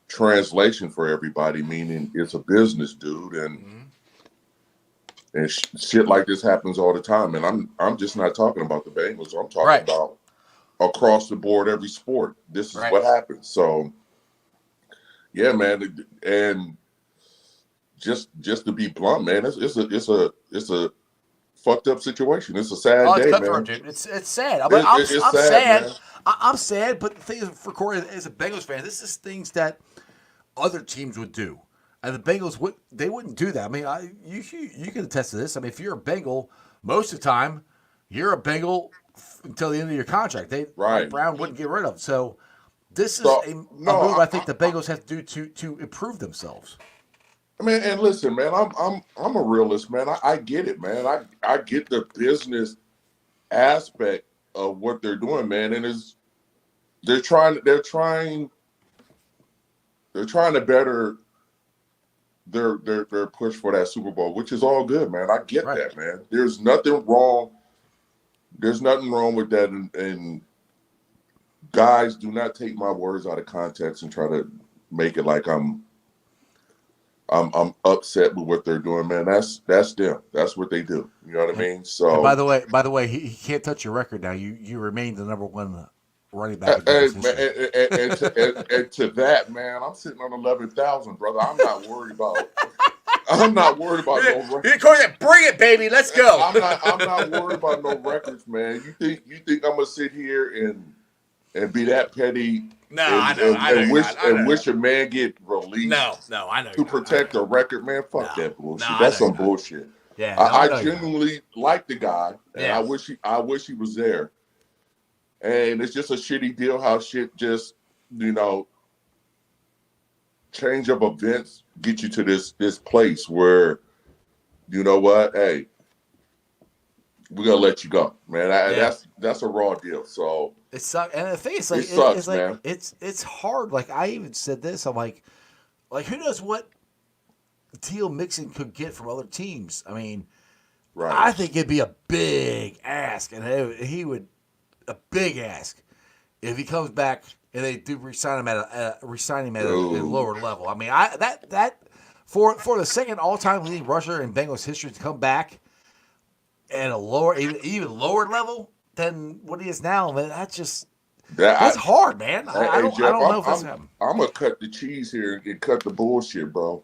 E: Translation for everybody, meaning it's a business, dude, and shit like this happens all the time. And I'm just not talking about the Bengals. I'm talking about across the board, every sport. This is what happens. So, yeah, man, and just to be blunt, man, it's a fucked up situation. It's a sad day, man.
B: Dude. It's sad.
E: It's
B: I'm
E: sad,
B: sad.
E: man.
B: I'm sad, but the thing is, for Corey, as a Bengals fan, this is things that other teams would do, and the Bengals wouldn't do that. I mean, you can attest to this. I mean, if you're a Bengal, most of the time you're a Bengal until the end of your contract. Brown wouldn't get rid of. So this is a move I think the Bengals have to do to improve themselves.
E: I mean, and listen, man, I'm a realist, man. I get it, man. I get the business aspect of what they're doing, man, and they're trying to better their push for that Super Bowl, which is all good, man. I get that, man. There's nothing wrong with that, and guys, do not take my words out of context and try to make it like I'm upset with what they're doing, man. That's them. That's what they do. You know what I mean? So, and
B: by the way, he can't touch your record now. You remain the number one running back.
E: And to that, man, I'm sitting on 11,000, brother. I'm not worried about. I'm not worried about no records.
B: Bring it, baby. Let's go.
E: I'm not worried about no records, man. You think I'm gonna sit here and be that petty?
B: No,
E: and,
B: I know.
E: and wish a man get released.
B: No, I know.
E: To protect the record, man. Fuck that bullshit.
B: No,
E: That's some bullshit.
B: Yeah,
E: I genuinely like the guy, and I wish he was there. And it's just a shitty deal how shit just, change of events get you to this place where, you know what, hey, we're gonna let you go, man. That's a raw deal. So
B: it sucks, and the thing is, like,
E: it sucks,
B: it's like,
E: man.
B: It's hard. Like, I even said this. I'm like who knows what Joe Mixon could get from other teams? I mean,
E: right.
B: I think it'd be a big ask, and he would a big ask if he comes back and they do resign him at a lower level. I mean, that for the second all-time leading rusher in Bengals history to come back at a lower, even lower level than what he is now, man, that's hard, man. I don't know if that's happening.
E: I'm gonna cut the cheese here and cut the bullshit, bro.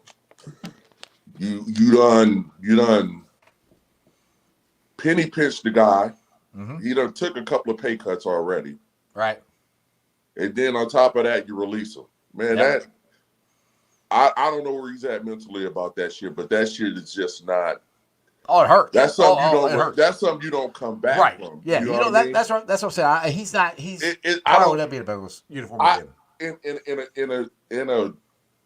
E: You done penny pinched the guy. Mm-hmm. He done took a couple of pay cuts already.
B: Right.
E: And then on top of that, you release him. Man, that I don't know where he's at mentally about that shit, but that shit is just not.
B: Oh, it hurts.
E: That's something you don't. That's something you don't come back from.
B: Yeah,
E: you know that,
B: that's what I'm saying. He's not. He's.
E: I don't
B: would that be in a Bengals uniform again?
E: In a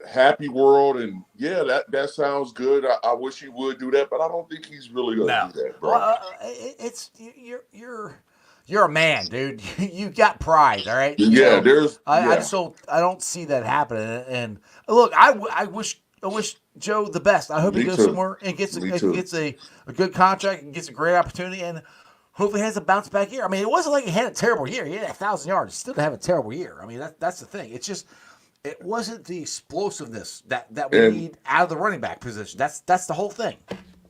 E: happy world, and that sounds good. I wish he would do that, but I don't think he's really gonna do that, bro.
B: Well, you're a man, dude. You got pride, all right.
E: Yeah,
B: I don't see that happening. And look, I wish Joe the best. I hope he goes somewhere and gets a good contract and gets a great opportunity, and hopefully has a bounce back year. I mean, it wasn't like he had a terrible year. He had 1,000 yards. He still didn't have a terrible year. I mean, that's the thing. It's just. It wasn't the explosiveness that we need out of the running back position. That's the whole thing.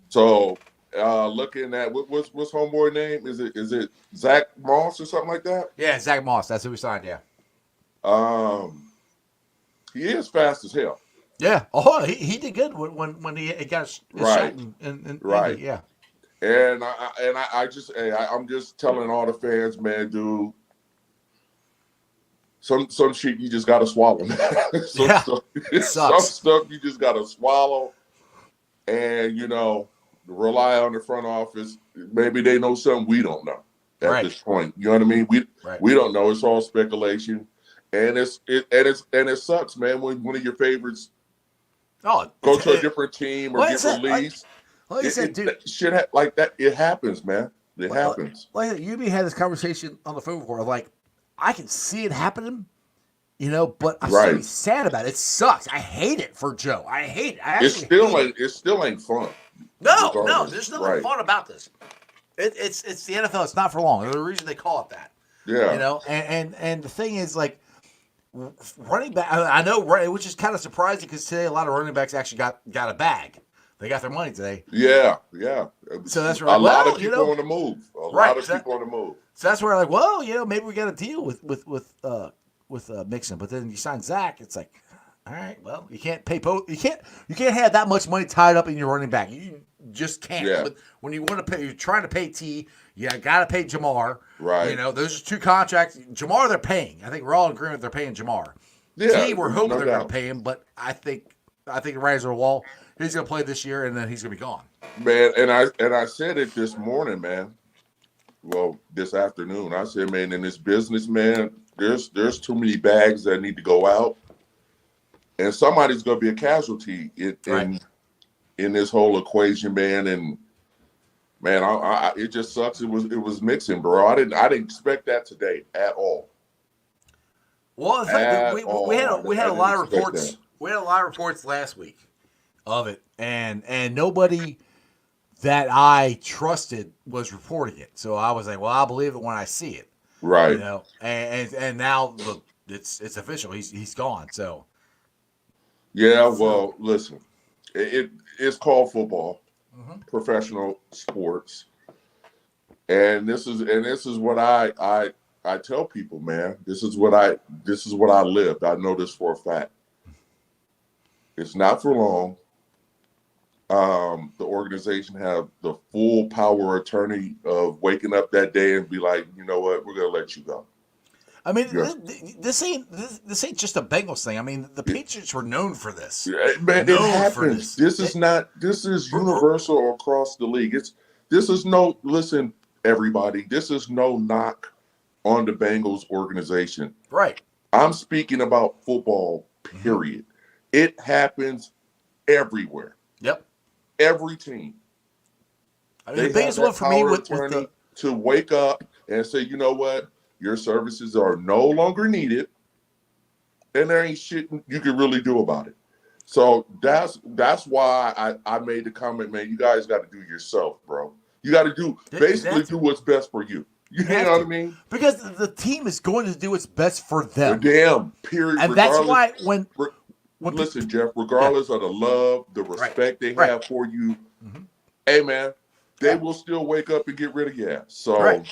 B: So,
E: looking at what's homeboy name? Is it Zack Moss or something like that?
B: Yeah, Zack Moss. That's who we signed. Yeah.
E: He is fast as hell.
B: Yeah. Oh, he did good when he got his shot in
E: right.
B: Yeah.
E: And I'm just telling all the fans, man, dude. Some shit you just gotta swallow. Some stuff you just gotta swallow, and rely on the front office. Maybe they know something we don't know at this point. You know what I mean? We don't know. It's all speculation, and it sucks, man. When one of your favorites go to a different team or get released,
B: like I said, dude,
E: shit like that. It happens, man. It happens.
B: Like you had this conversation on the phone before, like. I can see it happening, but I'm so sad about it. It sucks. I hate it for Joe. I hate it.
E: It still ain't fun.
B: No, there's nothing fun about this. It's the NFL. It's not for long. There's a reason they call it that.
E: Yeah.
B: And the thing is, like, running back. I know, which is kind of surprising because today a lot of running backs actually got a bag. They got their money today.
E: Yeah.
B: So that's right.
E: A lot of people on the move. A lot of people on the move.
B: So that's where, like, maybe we got a deal with Mixon, but then you sign Zach. It's like, all right, well, you can't pay both. You can't have that much money tied up in your running back. You just can't.
E: Yeah.
B: But when you want to pay, you're trying to pay T. You got to pay Jamar.
E: Right.
B: Those are two contracts. Jamar, they're paying. I think we're all in agreement they're paying Jamar.
E: Yeah.
B: T, we're hoping they're going to pay him, but I think the writers are the wall. He's going to play this year, and then he's going to be gone.
E: Man, and I said it this morning, man. Well, this afternoon, I said, man, in this business, man, there's too many bags that need to go out, and somebody's going to be a casualty in this whole equation, man. And man, it just sucks. It was Mixon, bro. I didn't expect that today at all.
B: Well, in fact, we had a lot of reports. That. We had a lot of reports last week of it, and nobody that I trusted was reporting it. So I was like, well, I'll believe it when I see it.
E: Right.
B: And now look, it's official. He's gone. So.
E: Yeah. Well, listen, it's called football, professional sports, and this is what I tell people, man. This is what I lived. I know this for a fact. It's not for long. the organization have the full power of attorney of waking up that day and be like, you know what, we're gonna let you go.
B: I mean,
E: Yeah.
B: this ain't just a Bengals thing. I mean, the Patriots were known for this.
E: Yeah, man, it
B: Known for
E: happens.
B: this.
E: This is universal across the league. Listen, everybody, this is no knock on the Bengals organization.
B: Right.
E: I'm speaking about football, period. It happens everywhere.
B: Yep.
E: Every team.
B: I mean, the biggest one for me with the
E: to wake up and say, you know what, your services are no longer needed, and there ain't shit you can really do about it. So that's why I made the comment, man. You guys got to do yourself, bro. You got to do what's best for you. You know what I mean?
B: Because the team is going to do what's best for them.
E: Damn, period.
B: And that's why when
E: listen, Jeff, regardless of the love, the respect they have for you, hey, man, they will still wake up and get rid of your ass. So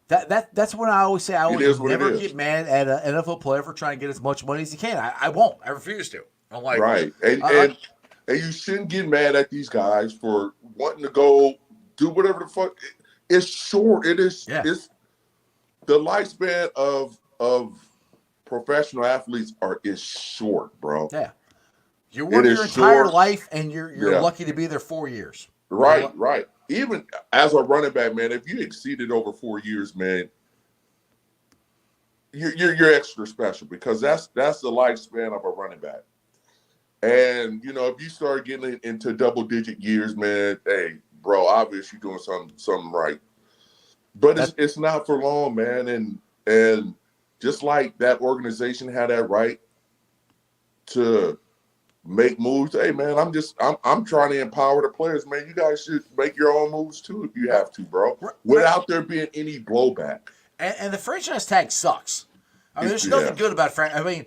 B: that's when I always say I would never get mad at an NFL player for trying to get as much money as he can. I won't. I refuse to. I'm like,
E: right. And you shouldn't get mad at these guys for wanting to go do whatever the fuck. It's short. It is. Yeah. It's the lifespan of professional athletes is short, bro.
B: Yeah. You work your entire life, and you're lucky to be there 4 years.
E: Right, right. Even as a running back, man, if you exceeded over 4 years, man, you're extra special because that's the lifespan of a running back. And you know, if you start getting into double-digit years, man, hey, bro, obviously you're doing something right. But it's not for long, man. And just like that organization had that right to make moves. Hey, man, I'm trying to empower the players, man. You guys should make your own moves too if you have to, bro, without there being any blowback.
B: And the franchise tag sucks. I mean, there's nothing good about franchise.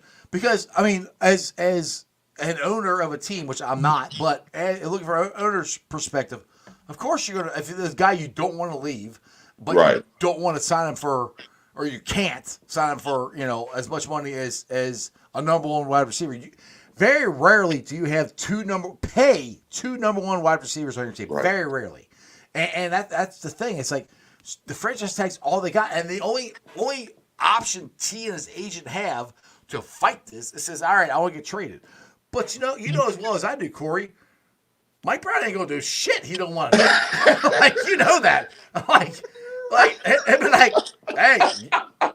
B: I mean, as an owner of a team, which I'm not, but looking from an owner's perspective, of course you're gonna. If there's a guy you don't want to leave, but you don't want to sign him for, or you can't sign him for, as much money as a number one wide receiver. Very rarely do you have two number one wide receivers on your team. Right. Very rarely, and that's the thing. It's like the franchise tag's all they got, and the only option T and his agent have to fight this, it says, all right, I want to get traded. But you know as well as I do, Corey, Mike Brown ain't gonna do shit he don't want to do. Like, you know that. Like, it'd be like, hey,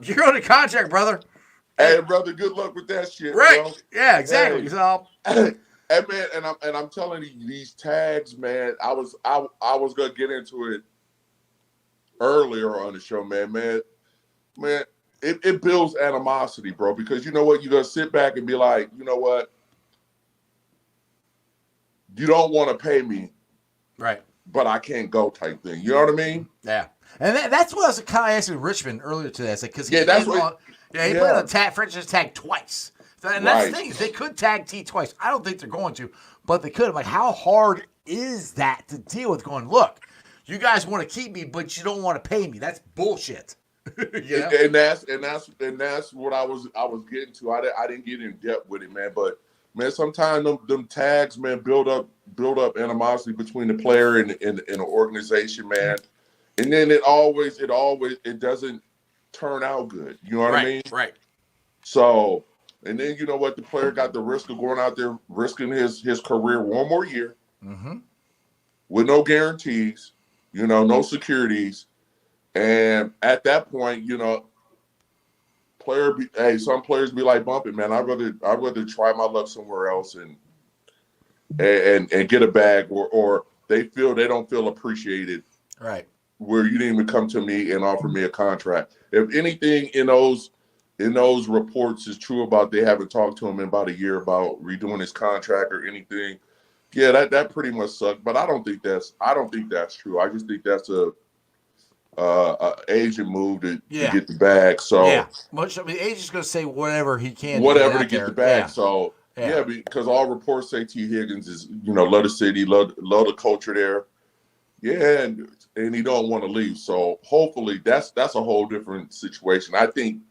B: you're on a contract, brother.
E: Hey, brother, good luck with that shit,
B: right?
E: Bro.
B: Yeah, exactly.
E: Hey.
B: So,
E: hey, man, and I'm telling you, these tags, man. I was gonna get into it earlier on the show, man. It builds animosity, bro. Because you know what, you're gonna sit back and be like, you know what, you don't want to pay me,
B: right?
E: But I can't go, type thing. You know what I mean?
B: Yeah. And that's what I was kind of asking Richmond earlier today. I said because he played on franchise tag twice. And that's the thing, is they could tag T twice. I don't think they're going to, but they could. I'm like, how hard is that to deal with? Going, look, you guys want to keep me, but you don't want to pay me. That's bullshit. You know?
E: And that's what I was getting to. I didn't get in depth with it, man. But man, sometimes them tags, man, build up animosity between the player and the organization, man. And then it doesn't turn out good. You know what I mean?
B: Right.
E: So, and then you know what? The player got the risk of going out there risking his career one more year with no guarantees, no securities. And at that point, some players be like, bump it, man. I'd rather try my luck somewhere else and get a bag, or they don't feel appreciated.
B: Right.
E: Where you didn't even come to me and offer me a contract. If anything in those reports is true about they haven't talked to him in about a year about redoing his contract or anything, yeah, that pretty much sucked. But I don't think that's true. I just think that's a agent move to get the bag. So
B: agent's going to say whatever he can,
E: to get the bag. Yeah. So because all reports say T. Higgins is love the city, love the culture there. Yeah, and he don't want to leave. So hopefully that's a whole different situation. I think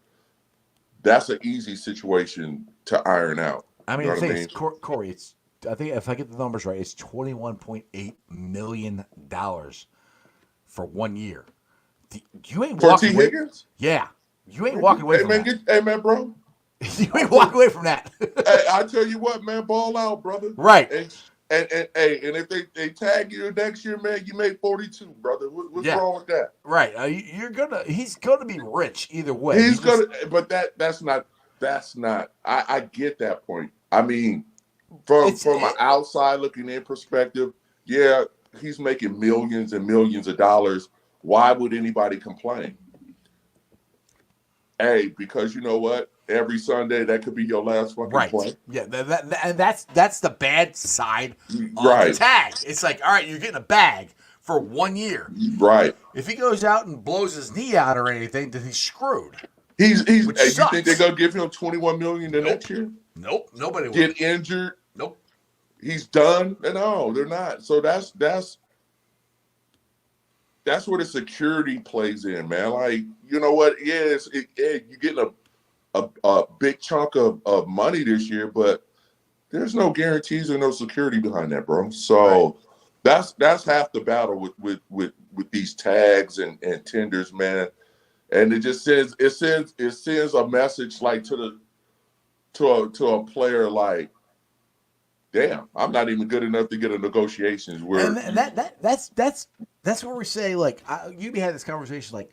E: that's an easy situation to iron out.
B: I mean, the thing is, Corey, I think if I get the numbers right, it's $21.8 million for 1 year. You ain't
E: For
B: walking
E: T.
B: away.
E: Higgins?
B: Yeah, you ain't walking away
E: Hey,
B: from
E: man,
B: that.
E: hey, man, bro.
B: You ain't walking away from that.
E: Hey, I tell you what, man, ball out, brother.
B: Right.
E: And if they tag you next year, man, you make 42, brother. What's
B: Yeah.
E: wrong with that?
B: Right. He's gonna be rich either way.
E: He's gonna, but that's not. I get that point. I mean, from an outside looking in perspective, yeah, he's making millions and millions of dollars. Why would anybody complain? Hey, because you know what? Every Sunday that could be your last fucking play.
B: Yeah, and that's the bad side of
E: Right.
B: the tag. It's like, all right, you're getting a bag for 1 year.
E: Right.
B: If he goes out and blows his knee out or anything, then he's screwed.
E: He's hey, you
B: sucks.
E: think they're gonna give him $21 million the next year?
B: Nope. Nobody will.
E: Get injured?
B: Nope.
E: He's done? No, they're not. So that's where the security plays in, man. Like, you know what? Yeah, you're getting a big chunk of money this year, but there's no guarantees or no security behind that, bro. So that's half the battle with these tags and tenders, man. And it just sends a message like to a player like, damn, I'm not even good enough to get a negotiations. Where
B: And that's where we say, like, you had this conversation, like,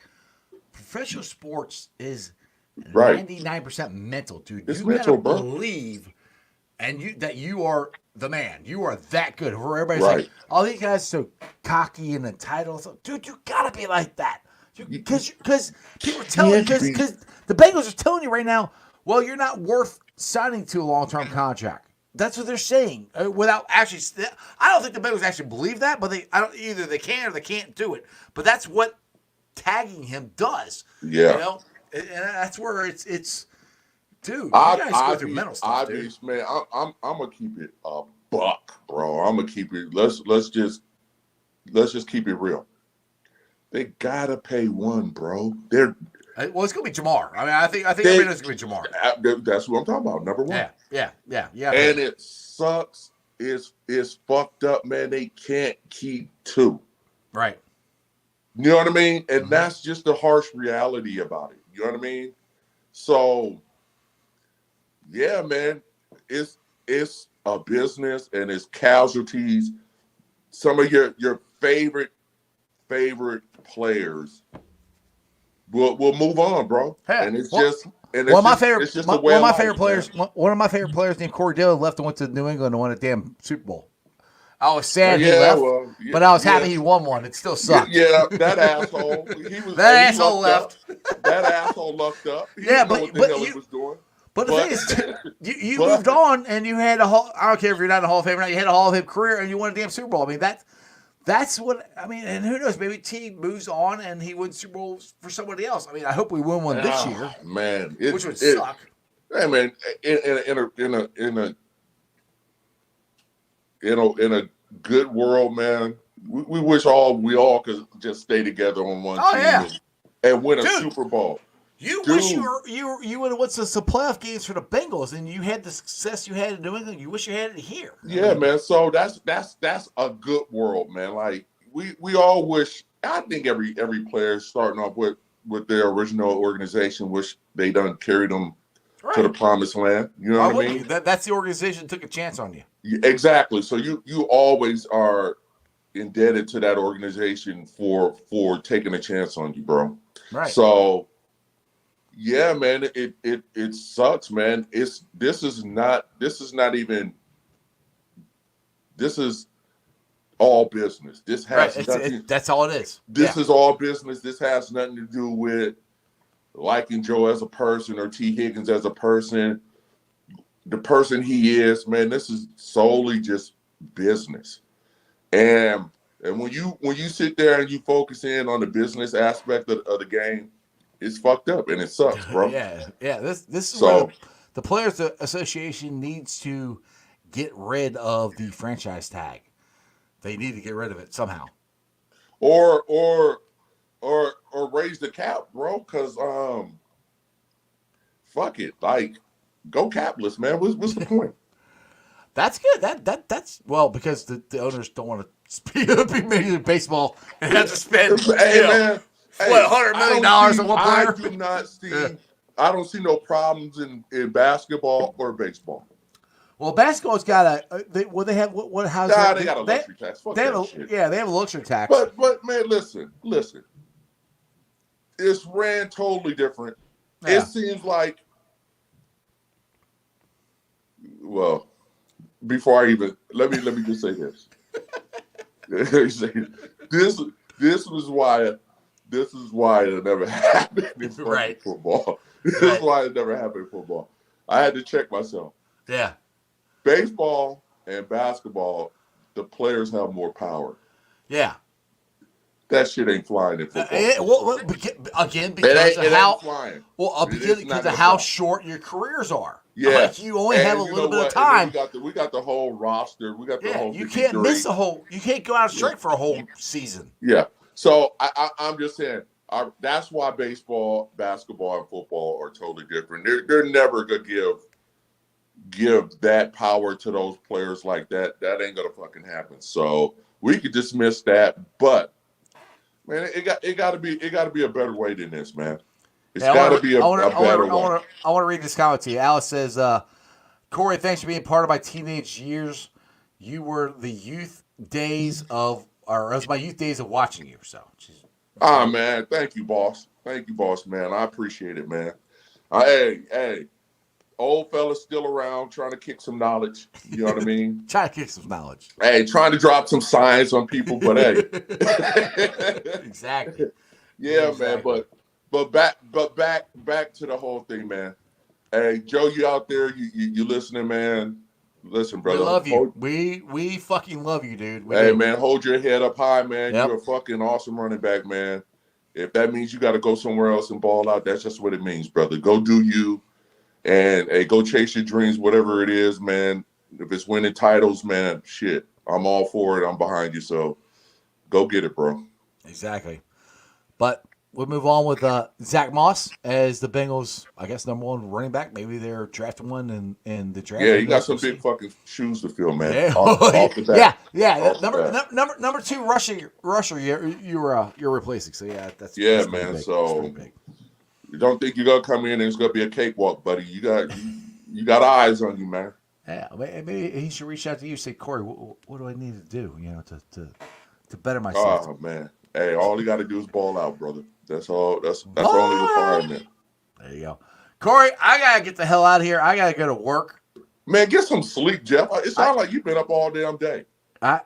B: professional sports is 99% mental, dude.
E: It's
B: you
E: mental,
B: gotta
E: bro.
B: believe that you are the man. You are that good. Where everybody's like, all these guys are so cocky and entitled. So, dude, you gotta be like that. Because people are telling because the Bengals are telling you right now, well, you're not worth signing to a long-term contract. That's what they're saying. Without actually, I don't think the Bengals actually believe that, but either they can or they can't do it. But that's what tagging him does.
E: Yeah.
B: You know, and that's where it's dude. You guys go through mental stuff, dude.
E: Man, I'm gonna keep it a buck, bro. I'm gonna keep it. Let's just keep it real. They gotta pay one, bro. Well,
B: it's gonna be Jamar. I mean, I think everybody knows it's gonna be Jamar.
E: That's what I'm talking about. Number one.
B: Yeah.
E: And it sucks. It's fucked up, man. They can't keep two.
B: Right.
E: You know what I mean? And that's just the harsh reality about it. You know what I mean? So, yeah, man, it's a business and it's casualties. Some of your favorite players will move on, bro.
B: Yeah.
E: And it's
B: One of my favorite players named Corey Dillon left and went to New England and won a damn Super Bowl. I was sad he left, but I was happy he won one. It still sucked.
E: Yeah, that asshole.
B: That asshole left.
E: That asshole lucked up. He
B: Yeah,
E: didn't know what the hell he was doing.
B: But the thing is, you moved on and you had I don't care if you're not in the Hall of Fame or not, you had a Hall of Fame career and you won a damn Super Bowl. I mean, that's what, I mean, and who knows, maybe T moves on and he wins Super Bowls for somebody else. I mean, I hope we win one this year.
E: Man.
B: Which would suck.
E: Hey, man, in a good world, man, we wish we all could just stay together on one team and win a Super Bowl.
B: You wish you would have went to some playoff games for the Bengals and you had the success you had in New England. You wish you had it here.
E: Yeah, man. So that's a good world, man. Like we all wish. I think every player starting off with their original organization wish they done carried them to the promised land. You know what I mean?
B: That's the organization that took a chance on you.
E: Exactly. So you always are indebted to that organization for taking a chance on you, bro.
B: Right.
E: So yeah, man, it sucks, man. This is all business. This has nothing.
B: That's all it is.
E: This is all business. This has nothing to do with liking Joe as a person or T. Higgins as a person. The person he is, man, this is solely just business. And when you sit there and you focus in on the business aspect of the game, it's fucked up and it sucks, bro.
B: Yeah. This is where the Players Association needs to get rid of the franchise tag. They need to get rid of it somehow.
E: Or raise the cap, bro. Because fuck it, like go capless, man. What's the point?
B: That's good. That's well because the owners don't want to be Major League Baseball and have to spend
E: Hey, man. Hey,
B: what $100 million on one player.
E: I do not see. I don't see no problems in basketball or baseball.
B: Well, basketball's got a. They have what? How's
E: Nah, they got a luxury tax. Fuck
B: they have
E: that
B: a,
E: shit.
B: Yeah, they have a luxury tax.
E: But man, listen. It's ran totally different.
B: Yeah.
E: It seems like. Well, before I even let me just say this. This is why it never happened in football. This is why it never happened in football. I had to check myself.
B: Yeah.
E: Baseball and basketball, the players have more power.
B: Yeah.
E: That shit ain't flying in football.
B: Again, because of how
E: flying.
B: Well, because of how short your careers are.
E: Yeah,
B: like you only have a little bit of time.
E: We got the whole roster. We got the whole.
B: You can't miss a whole. You can't go out straight for a whole season.
E: Yeah. So I'm just saying. That's why baseball, basketball, and football are totally different. They're never gonna give that power to those players like that. That ain't gonna fucking happen. So we could dismiss that, but man, it got to be a better way than this, man. It's got to be a better way.
B: I want to read this comment to you. Alice says, Corey, thanks for being part of my teenage years. You were the youth days of, or it was my youth days of watching you. So,
E: man, thank you, boss. Thank you, boss, man. I appreciate it, man. Hey, old fella's still around trying to kick some knowledge. You know what I mean?
B: Trying to kick some knowledge.
E: Hey, trying to drop some science on people, but hey.
B: Exactly.
E: Yeah, exactly. Man, but back to the whole thing, man. Hey, Joe, you out there? You listening, man? Listen, brother.
B: We love you. We fucking love you, dude.
E: Man, hold your head up high, man. Yep. You're a fucking awesome running back, man. If that means you got to go somewhere else and ball out, that's just what it means, brother. Go do you, and hey, go chase your dreams, whatever it is, man. If it's winning titles, man, shit, I'm all for it. I'm behind you, so go get it, bro.
B: Exactly. But we'll move on with Zack Moss as the Bengals, I guess, number one running back. Maybe they're drafting one in the draft.
E: Yeah, you got some big fucking shoes to fill, man.
B: Yeah,
E: off the bat.
B: Yeah. Number two rusher you're replacing. So yeah, that's
E: man.
B: Big.
E: So you don't think you're gonna come in and it's gonna be a cakewalk, buddy? You got eyes on you, man.
B: Yeah, maybe he should reach out to you. Say, Corey, what do I need to do? You know, to better myself.
E: Oh man. Hey, all you got to do is ball out, brother. That's all. That's the only requirement.
B: There you go, Corey. I gotta get the hell out of here. I gotta go to work.
E: Man, get some sleep, Jeff. It sounds like you've been up all damn day.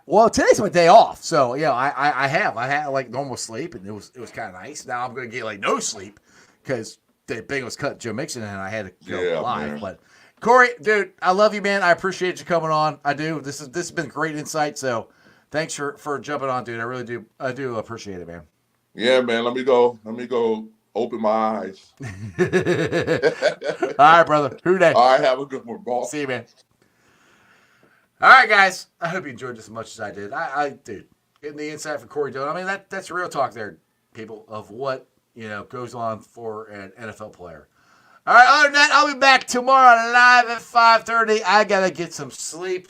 B: Well, today's my day off, so I had like normal sleep, and it was kind of nice. Now I'm gonna get like no sleep because the Bengals cut Joe Mixon, and I had to go live. Man. But Corey, dude, I love you, man. I appreciate you coming on. I do. This has been great insight. So. Thanks for jumping on, dude. I really do. I do appreciate it, man.
E: Yeah, man. Let me go open my eyes.
B: All right, brother. Who day?
E: All right, have a good one, boss.
B: See you, man. All right, guys. I hope you enjoyed this as much as I did. I dude, getting the insight from Corey Dillon. I mean, that's real talk there, people, of what goes on for an NFL player. All right. Other than that, I'll be back tomorrow live at 5:30. I gotta get some sleep.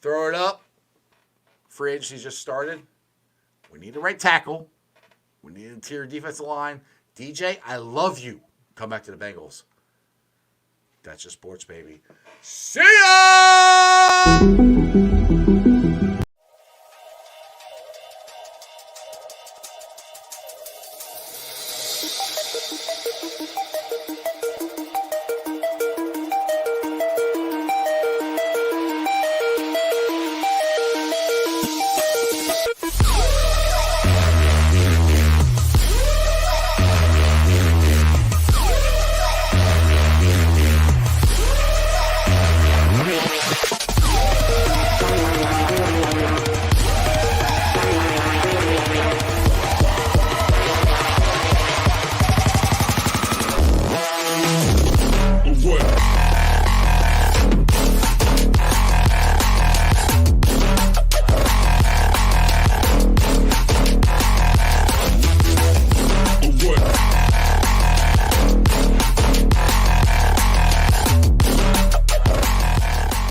B: Throw it up. Free agency just started. We need a right tackle. We need an interior defensive line. DJ, I love you. Come back to the Bengals. That's just sports, baby. See ya!